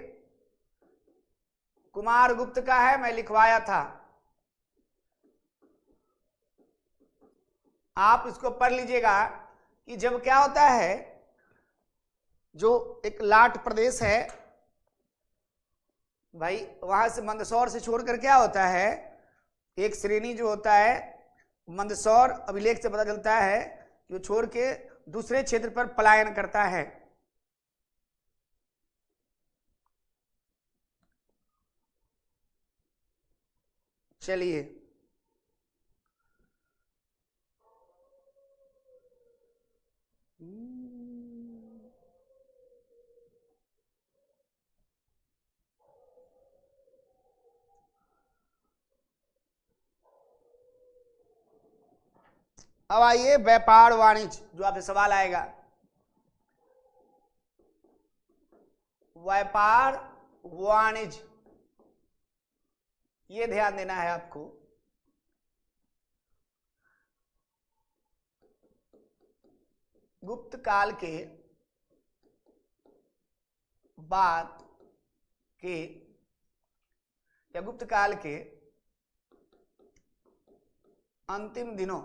कुमार गुप्त का है, मैं लिखवाया था, आप इसको पढ़ लीजिएगा कि जब क्या होता है, जो एक लाट प्रदेश है भाई, वहां से मंदसौर से छोड़कर क्या होता है, एक श्रेणी जो होता है मंदसौर अभिलेख से पता चलता है जो छोड़ के दूसरे क्षेत्र पर पलायन करता है। चलिए अब आइए व्यापार वाणिज्य, जो आपसे सवाल आएगा। व्यापार वाणिज्य, ये ध्यान देना है आपको। गुप्त काल के बाद के या गुप्त काल के अंतिम दिनों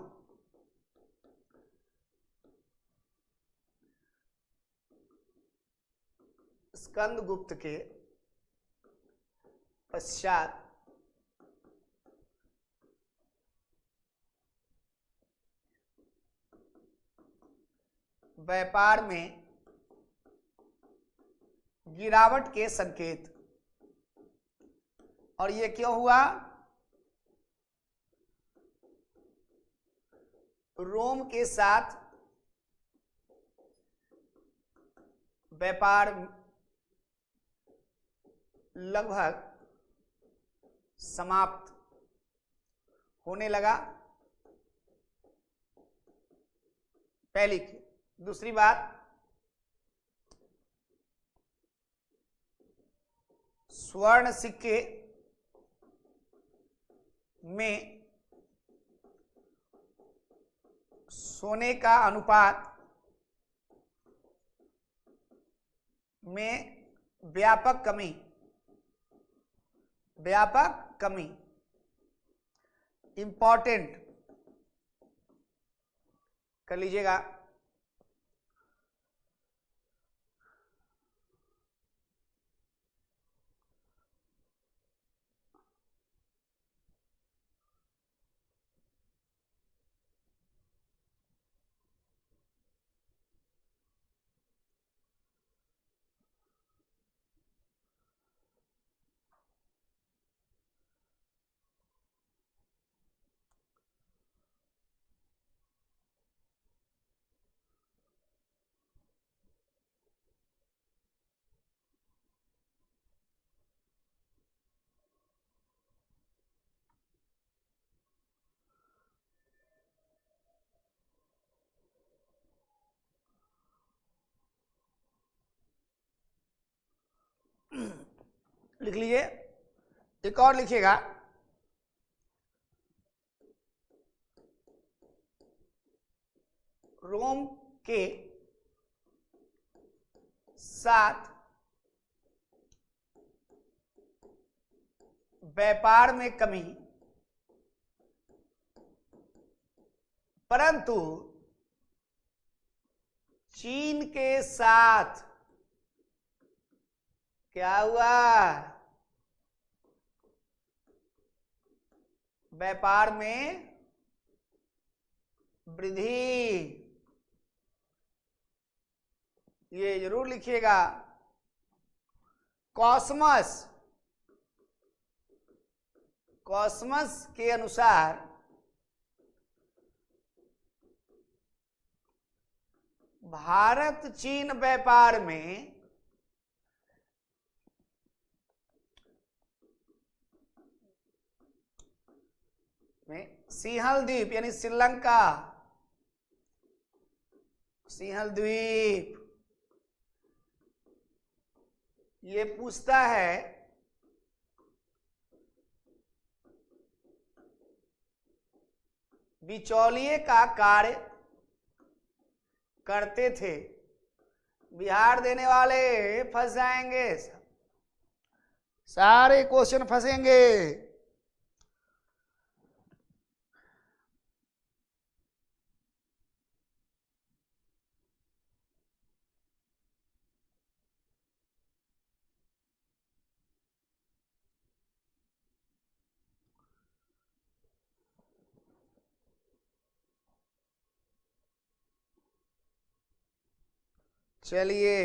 स्कंदगुप्त के पश्चात व्यापार में गिरावट के संकेत। और ये क्यों हुआ, रोम के साथ व्यापार लगभग समाप्त होने लगा। पहली। दूसरी बात, स्वर्ण सिक्के में सोने का अनुपात में व्यापक कमी इंपॉर्टेंट कर लीजिएगा। लिख लीजिए। एक और लिखिएगा, रोम के साथ व्यापार में कमी, परंतु चीन के साथ क्या हुआ? व्यापार में वृद्धि। ये जरूर लिखिएगा। कॉसमस के अनुसार भारत चीन व्यापार में सिंहल द्वीप यानी श्रीलंका, सिंहल द्वीप, ये पूछता है बिचौलिए का कार्य करते थे। बिहार देने वाले फंस जाएंगे, सारे क्वेश्चन फंसेंगे। चलिए,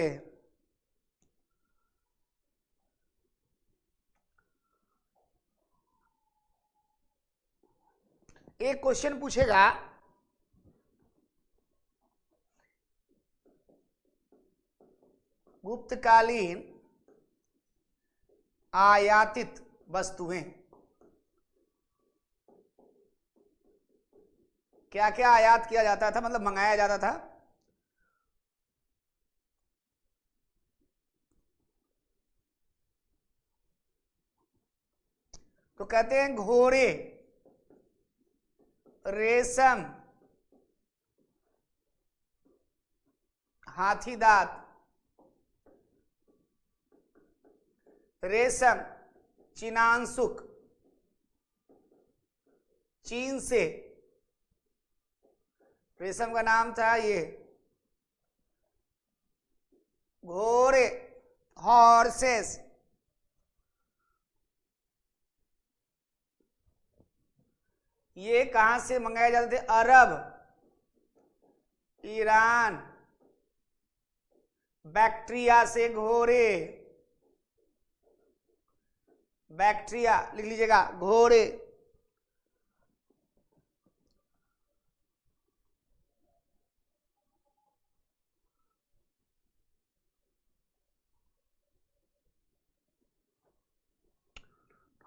एक क्वेश्चन पूछेगा, गुप्तकालीन आयातित वस्तुएं, क्या क्या आयात किया जाता था, मतलब मंगाया जाता था? तो कहते हैं घोड़े, रेशम, हाथी दांत, रेशम, चीनांसुक, चीन से, रेशम का नाम था ये, घोड़े, हॉर्सेस, ये कहां से मंगाए जाते थे? अरब, ईरान, बैक्ट्रिया से घोड़े, बैक्ट्रिया लिख लीजिएगा, घोड़े।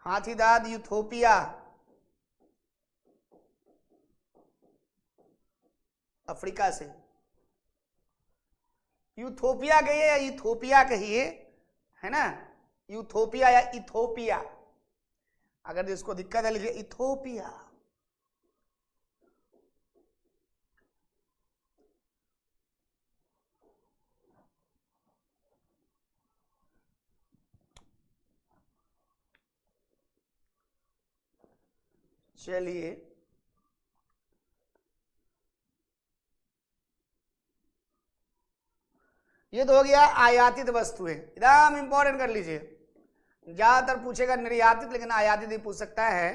हाथीदांत यूथोपिया अफ्रीका से। यूथोपिया कहिए या इथोपिया कहिए, है ना, यूथोपिया या इथोपिया, अगर जिसको दिक्कत है लिखिए इथोपिया। चलिए, ये तो हो गया आयातित वस्तुएं, एकदम इंपॉर्टेंट कर लीजिए। ज्यादातर पूछेगा निर्यातित, लेकिन आयातित भी पूछ सकता है।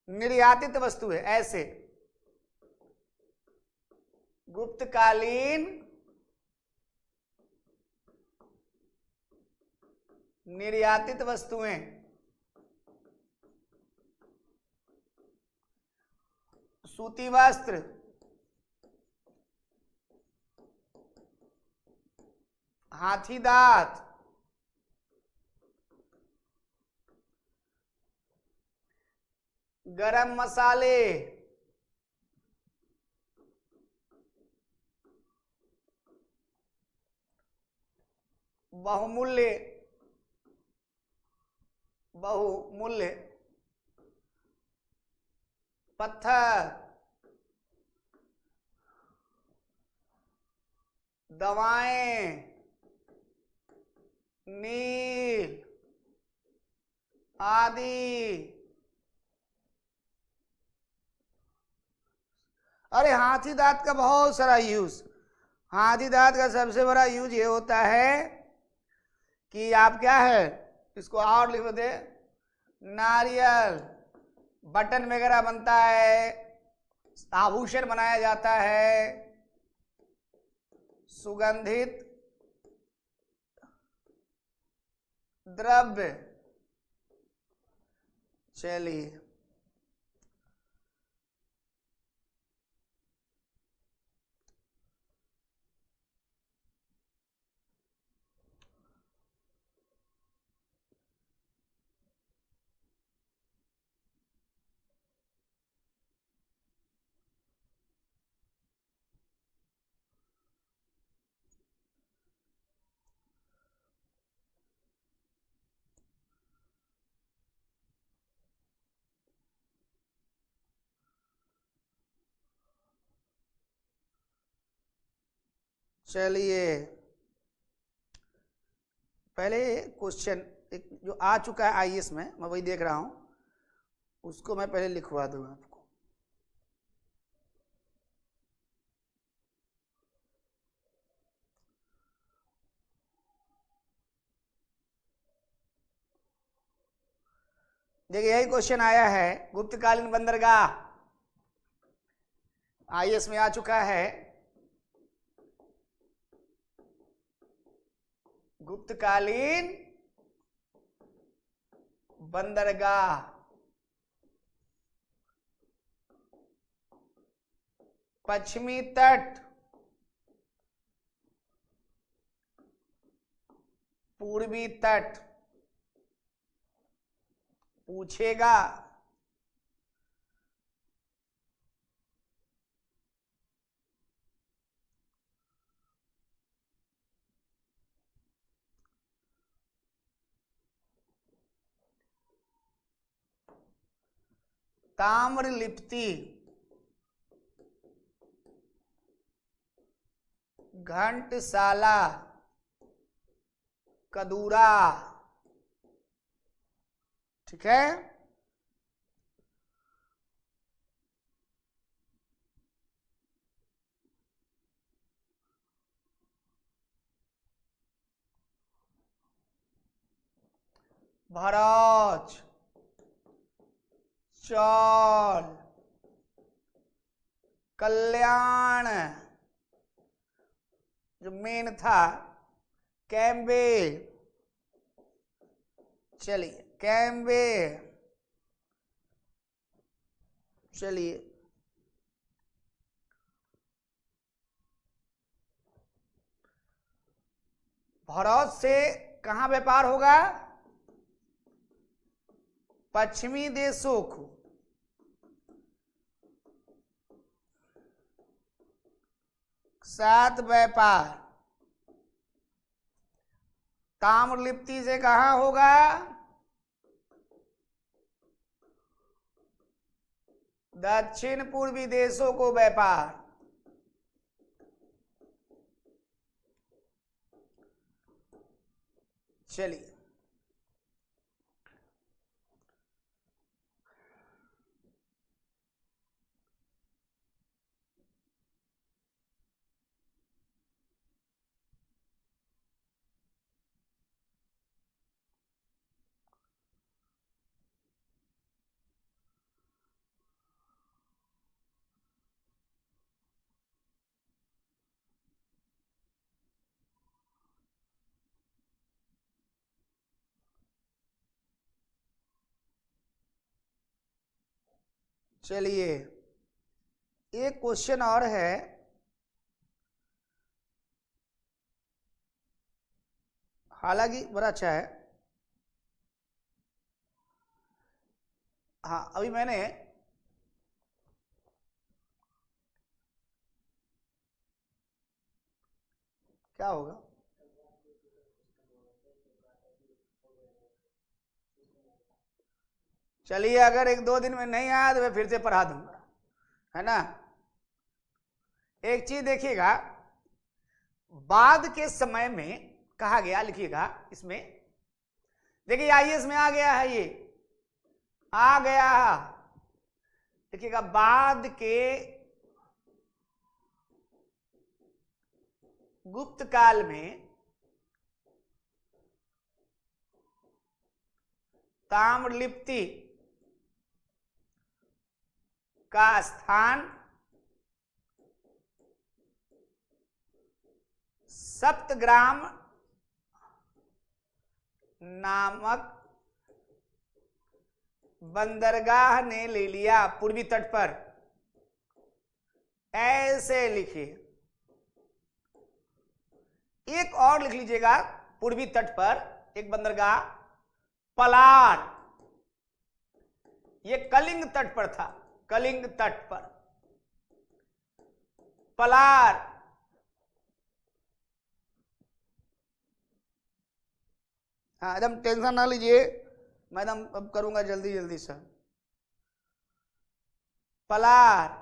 निर्यातित वस्तुएं ऐसे गुप्तकालीन निर्यातित वस्तुएं, सूती वस्त्र, हाथीदांत, गरम मसाले, बहुमूल्य पत्थर, दवाएं, नील आदि। अरे हाथी दांत का बहुत सारा यूज, हाथी दांत का सबसे बड़ा यूज ये होता है कि आप क्या है, इसको और लिख दे, नारियल, बटन वगैरह बनता है, आभूषण बनाया जाता है, सुगंधित द्रव्य। चलिए, चलिए, पहले क्वेश्चन एक जो आ चुका है आईएएस में, मैं वही देख रहा हूं, उसको मैं पहले लिखवा दूंगा आपको। देखिए, यही क्वेश्चन आया है, गुप्तकालीन बंदरगाह आईएएस में आ चुका है। गुप्तकालीन बंदरगाह, पश्चिमी तट, पूर्वी तट, पूछेगा। ताम्रलिप्ति, घंटसाला, कदूरा, ठीक है। भरौच, चौल, कल्याण, जो मेन था कैम्बे, चलिए कैम्बे, चलिए भरौच से कहां व्यापार होगा, पश्चिमी देशों को साथ व्यापार ताम्रलिप्ति से कहां होगा? दक्षिण पूर्वी देशों को व्यापार। चलिए चलिए एक क्वेश्चन और है। हालांकि बड़ा अच्छा है। हाँ, अभी मैंने क्या होगा? चलिए अगर 1-2 दिन में नहीं आया तो मैं फिर से पढ़ा दूंगा, है ना। एक चीज देखिएगा, बाद के समय में कहा गया, लिखिएगा इसमें, देखिए आईएएस में आ गया है, ये आ गया, देखिएगा बाद के गुप्त काल में ताम्रलिप्ति का स्थान सप्तग्राम नामक बंदरगाह ने ले लिया पूर्वी तट पर। ऐसे लिखिए, एक और लिख लीजिएगा, पूर्वी तट पर एक बंदरगाह पलार, ये कलिंग तट पर था, कलिंग तट पर पलार। हाँ, एकदम टेंशन ना लीजिए, मैं एकदम अब करूंगा जल्दी जल्दी से। पलार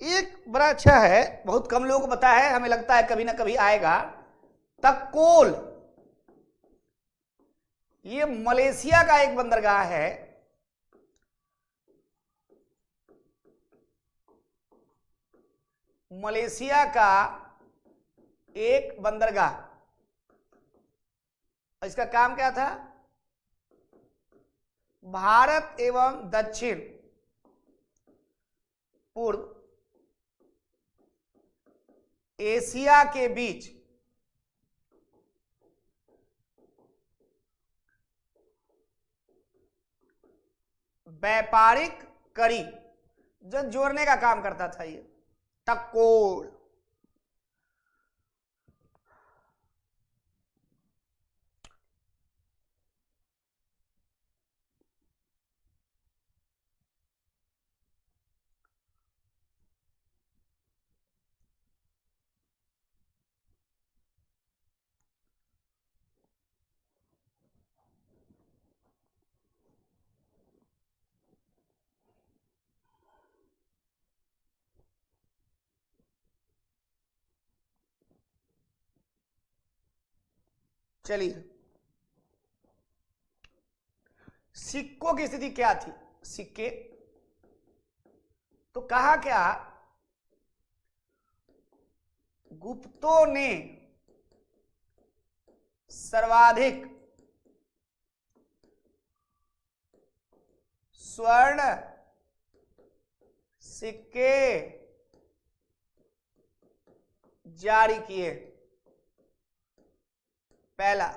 एक बड़ा अच्छा है, बहुत कम लोगों को पता है, हमें लगता है कभी ना कभी आएगा। तक्कोल, ये मलेशिया का एक बंदरगाह है। मलेशिया का एक बंदरगाह, इसका काम क्या था? भारत एवं दक्षिण पूर्व एशिया के बीच व्यापारिक कड़ी जो जोड़ने का काम करता था ये तक्कोल। चलिए, सिक्कों की स्थिति क्या थी? सिक्के तो कहा क्या, गुप्तों ने सर्वाधिक स्वर्ण सिक्के जारी किए। पहला,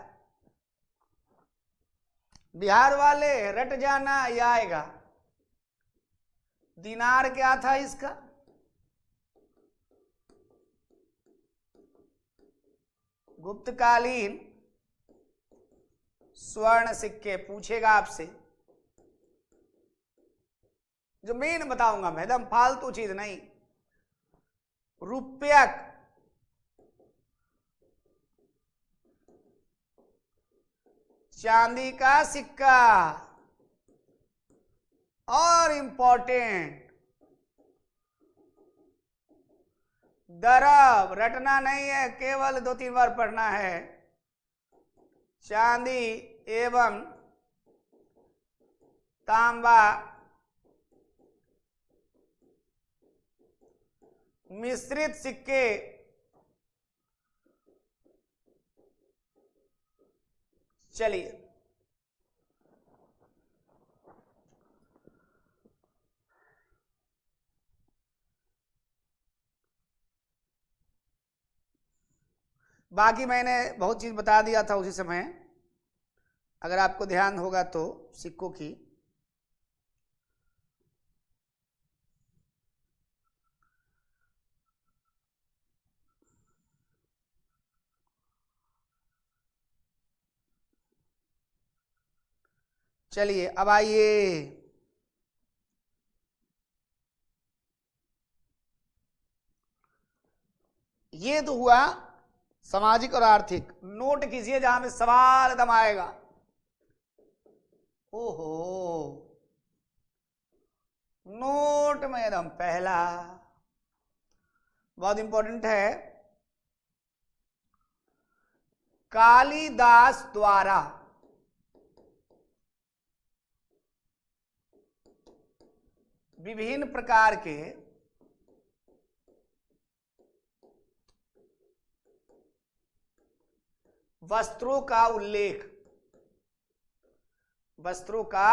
बिहार वाले रट जाना ये आएगा। दिनार क्या था इसका? गुप्तकालीन स्वर्ण सिक्के। पूछेगा आपसे, जो मेन बताऊंगा मैं, एकदम फालतू चीज नहीं। रुपयक, चांदी का सिक्का। और इंपॉर्टेंट, दरब, रटना नहीं है, केवल 2-3 बार पढ़ना है। चांदी एवं तांबा मिश्रित सिक्के चलिए, बाकी मैंने बहुत चीज बता दिया था उसी समय, अगर आपको ध्यान होगा तो सिक्कों की। चलिए अब आइए, ये तो हुआ सामाजिक और आर्थिक। नोट कीजिए जहां में सवाल एकदम आएगा। ओहो, नोट में एकदम पहला बहुत इंपॉर्टेंट है, कालिदास द्वारा विभिन्न प्रकार के वस्त्रों का उल्लेख, वस्त्रों का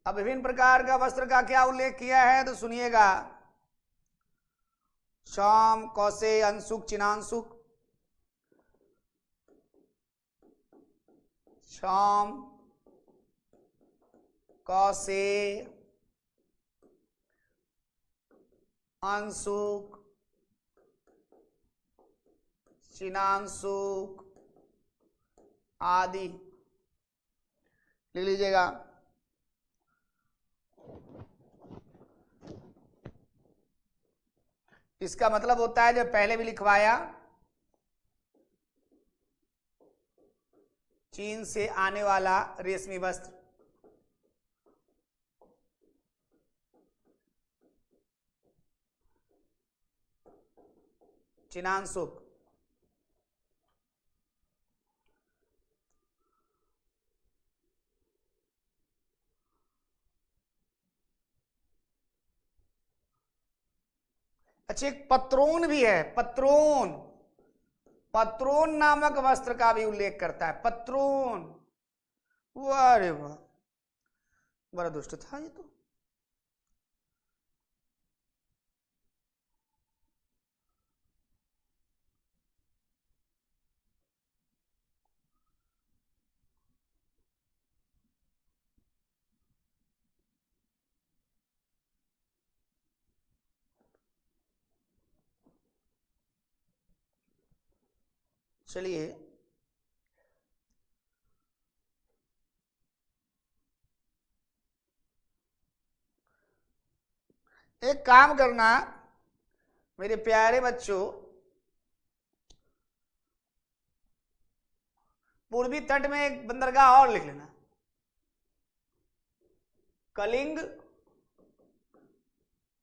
अब विभिन्न प्रकार का वस्त्र का क्या उल्लेख किया है तो सुनिएगा। शाम, कौसे, अंशुक, चिनांशुक। शाम, कौसे, अंशुक, चिनांशुक आदि ले लीजिएगा। इसका मतलब होता है, जो पहले भी लिखवाया, चीन से आने वाला रेशमी वस्त्र, चिनांशुक। अच्छा, एक पत्रोन भी है, पत्रोन, पत्रोन नामक वस्त्र का भी उल्लेख करता है, पत्रोन। वाह रे वाह, बड़ा दुष्ट था ये तो। चलिए, एक काम करना मेरे प्यारे बच्चों, पूर्वी तट में एक बंदरगाह और लिख लेना, कलिंग।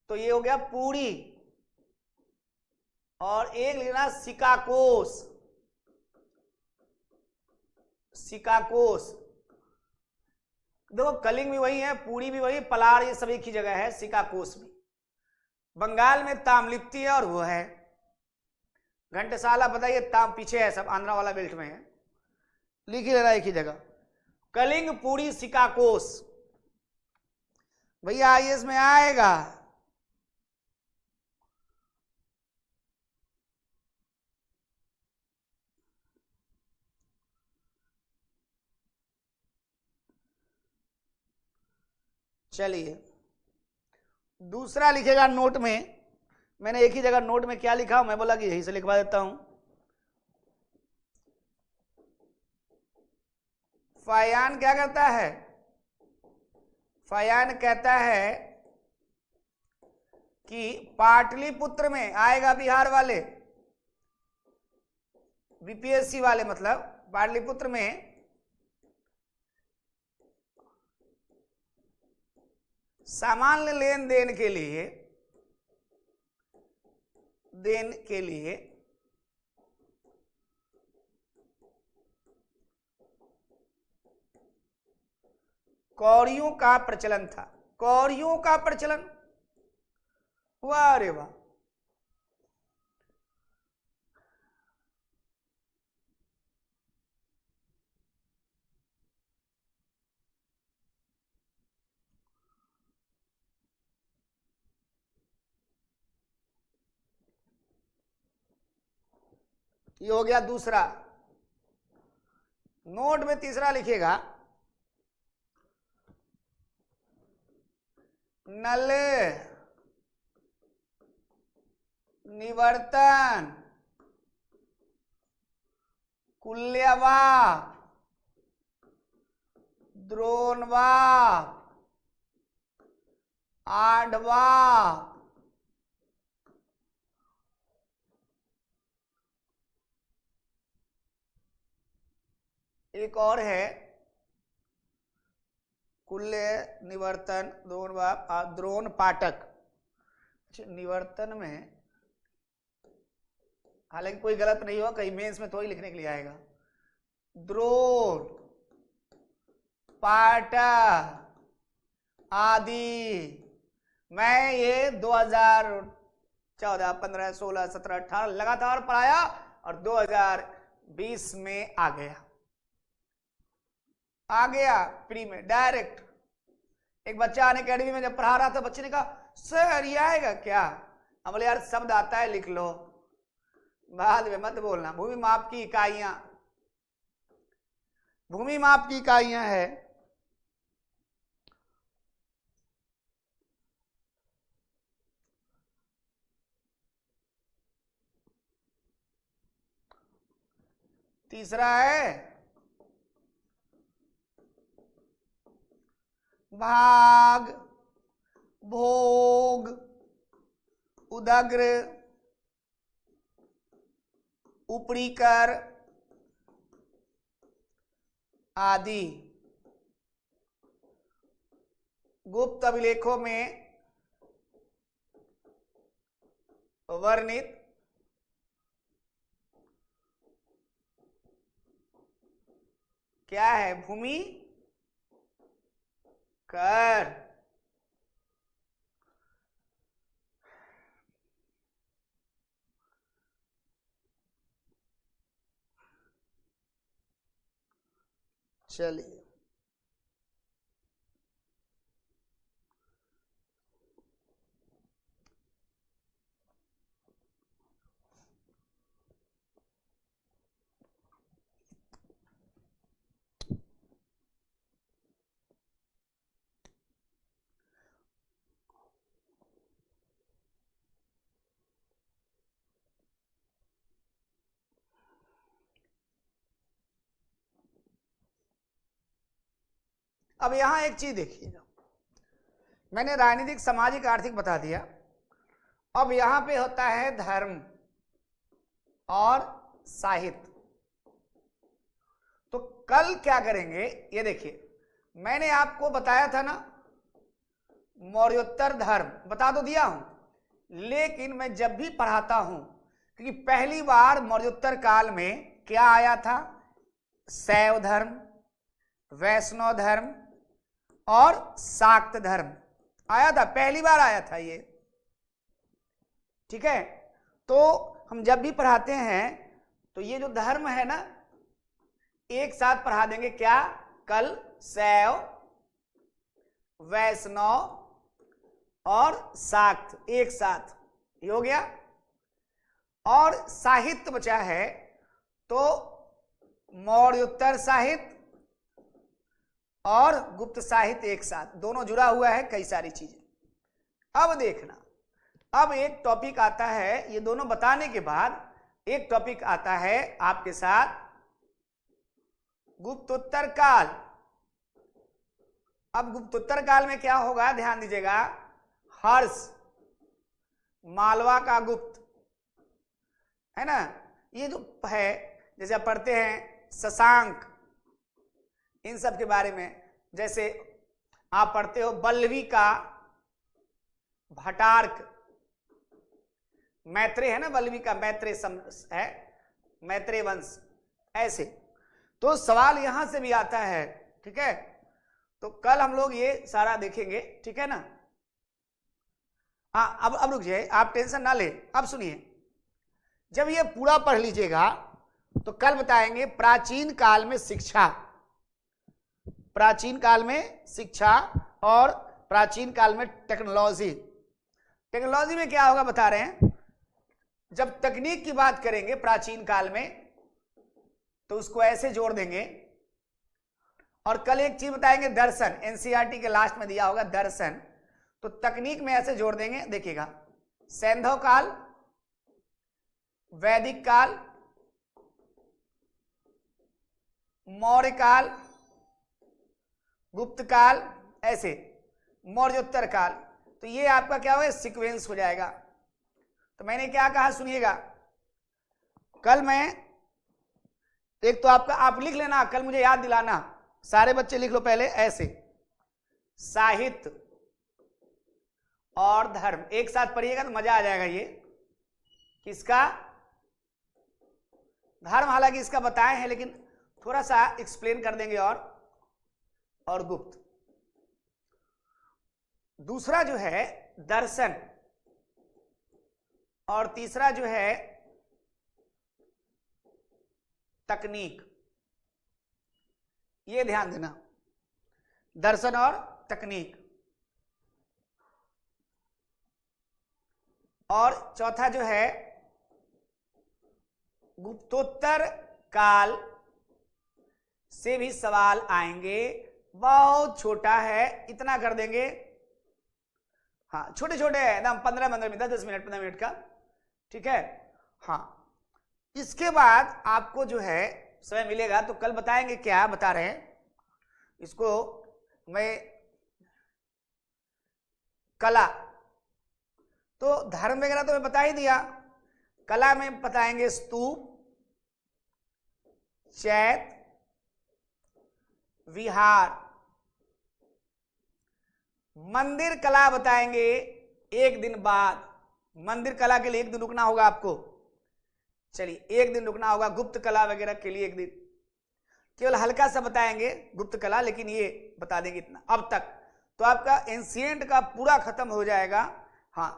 तो ये हो गया पूरी, और एक लिखना सिकाकोस, सिकाकोस। देखो, कलिंग भी वही है, पूरी भी वही, पलाड़ ये सब एक ही जगह है, सिकाकोस भी। बंगाल में तामलिप्ति है और वो है घंटसाला, बताइए, ताम पीछे है, सब आंध्रा वाला बेल्ट में है, लिख ही लेना एक ही जगह, कलिंग, पूरी, सिकाकोस। भैया आईएएस में आएगा। चलिए दूसरा लिखेगा नोट में। मैंने एक ही जगह नोट में क्या लिखा, मैं बोला कि यहीं से लिखवा देता हूं। फायान क्या करता है, फायान कहता है कि पाटलिपुत्र में आएगा, बिहार वाले बीपीएससी वाले, मतलब पाटलिपुत्र में सामान्य लेन देन के लिए कौड़ियों का प्रचलन था। कौड़ियों का प्रचलन, वाह रे वाह। ये हो गया दूसरा। नोट में तीसरा लिखेगा नल निवर्तन कुल्यवा द्रोणवा आढ़वा एक और है कुल्य निवर्तन द्रोण पाठक। निवर्तन में हालांकि कोई गलत नहीं हुआ, कहीं मेंस में थोड़ी लिखने के लिए आएगा। द्रोण पाठक आदि। मैं ये 2014, 15, 16, 17, 18 लगातार पढ़ाया और 2020 में आ गया प्री में डायरेक्ट। एक बच्चा आने अकेडमी में जब पढ़ा रहा था, बच्चे ने कहा सर ये आएगा क्या? हम बोले यार शब्द आता है लिख लो, बाद में मत बोलना। भूमि माप की इकाइयां, भूमि माप की इकाइयां है तीसरा है भाग, भोग, उदग्र, ऊपरी कर आदि। गुप्त अभिलेखों में वर्णित क्या है? भूमि कर। चलिए अब यहां एक चीज देखिएगा, मैंने राजनीतिक, सामाजिक, आर्थिक बता दिया। अब यहां पे होता है धर्म और साहित्य। तो कल क्या करेंगे ये देखिए, मैंने आपको बताया था ना मौर्योत्तर धर्म, बता तो दिया हूं, लेकिन मैं जब भी पढ़ाता हूं, क्योंकि पहली बार मौर्योत्तर काल में क्या आया था? शैव धर्म, वैष्णव धर्म और शाक्त धर्म आया था, पहली बार आया था ये। ठीक है, तो हम जब भी पढ़ाते हैं तो ये जो धर्म है ना एक साथ पढ़ा देंगे। क्या? कल शैव, वैष्णव और शाक्त एक साथ, ये हो गया। और साहित्य बचा है तो मौर्योत्तर साहित्य और गुप्त साहित्य एक साथ, दोनों जुड़ा हुआ है, कई सारी चीजें। अब देखना, अब एक टॉपिक आता है, ये दोनों बताने के बाद एक टॉपिक आता है आपके साथ गुप्तोत्तर काल। अब गुप्तोत्तर काल में क्या होगा, ध्यान दीजिएगा। हर्ष, मालवा का गुप्त, है ना, ये जो है, जैसे आप पढ़ते हैं शशांक, इन सब के बारे में, जैसे आप पढ़ते हो बल्लवी का भटार्क, मैत्रेय है ना, बल्लवी का मैत्रेय है, मैत्रेय वंश, ऐसे। तो सवाल यहां से भी आता है, ठीक है। तो कल हम लोग ये सारा देखेंगे, ठीक है ना। हाँ, अब रुकिए, आप टेंशन ना ले, अब सुनिए। जब ये पूरा पढ़ लीजिएगा तो कल बताएंगे प्राचीन काल में शिक्षा, प्राचीन काल में शिक्षा और प्राचीन काल में टेक्नोलॉजी। टेक्नोलॉजी में क्या होगा बता रहे हैं। जब तकनीक की बात करेंगे प्राचीन काल में तो उसको ऐसे जोड़ देंगे। और कल एक चीज बताएंगे दर्शन, एनसीईआरटी के लास्ट में दिया होगा दर्शन, तो तकनीक में ऐसे जोड़ देंगे। देखिएगा, सैंधव काल, वैदिक काल, मौर्य काल, गुप्त काल, ऐसे मौर्योत्तर काल। तो ये आपका क्या होगा, सीक्वेंस हो जाएगा। तो मैंने क्या कहा सुनिएगा, कल मैं एक तो आपका आप लिख लेना, कल मुझे याद दिलाना, सारे बच्चे लिख लो पहले ऐसे, साहित्य और धर्म एक साथ पढ़िएगा तो मजा आ जाएगा। ये किसका, धर्म हालांकि इसका बताए हैं लेकिन थोड़ा सा एक्सप्लेन कर देंगे। और गुप्त, दूसरा जो है दर्शन, और तीसरा जो है तकनीक। ये ध्यान देना, दर्शन और तकनीक। और चौथा जो है गुप्तोत्तर काल से भी सवाल आएंगे, बहुत छोटा है, इतना कर देंगे। हाँ, छोटे छोटे है एकदम, 15-15 मिनट, 10 मिनट, 15 मिनट का, ठीक है। हाँ, इसके बाद आपको जो है समय मिलेगा तो कल बताएंगे, क्या बता रहे हैं इसको मैं, कला। तो धर्म वगैरह तो मैं बता ही दिया, कला में बताएंगे स्तूप, चैत, विहार। मंदिर कला बताएंगे एक दिन बाद, मंदिर कला के लिए एक दिन रुकना होगा आपको। चलिए, एक दिन रुकना होगा, गुप्त कला वगैरह के लिए एक दिन, केवल हल्का सा बताएंगे गुप्त कला, लेकिन ये बता देंगे इतना अब तक। तो आपका एंशिएंट का पूरा खत्म हो जाएगा। हाँ,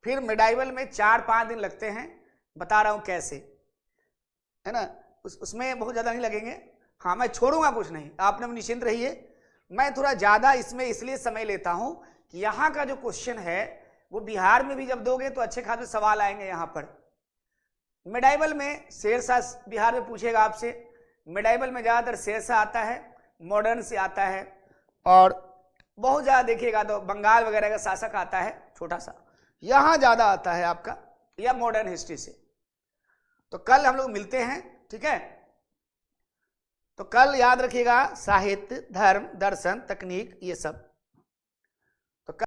फिर मिडाइवल में 4-5 दिन लगते हैं, बता रहा हूं कैसे, है ना, उसमें बहुत ज्यादा नहीं लगेंगे। हाँ, मैं छोड़ूंगा कुछ नहीं, आपने निश्चिंत रहिए। मैं थोड़ा ज्यादा इसमें इसलिए समय लेता हूं कि यहाँ का जो क्वेश्चन है वो बिहार में भी जब दोगे तो अच्छे खासे सवाल आएंगे। यहाँ पर मिडाइवल में शेरशाह बिहार में पूछेगा आपसे, मिडाइवल में ज्यादातर शेरशाह आता है, मॉडर्न से आता है, और बहुत ज्यादा देखिएगा तो बंगाल वगैरह का शासक आता है छोटा सा, यहाँ ज्यादा आता है आपका, या मॉडर्न हिस्ट्री से। तो कल हम लोग मिलते हैं, ठीक है। तो कल याद रखिएगा साहित्य, धर्म, दर्शन, तकनीक, ये सब।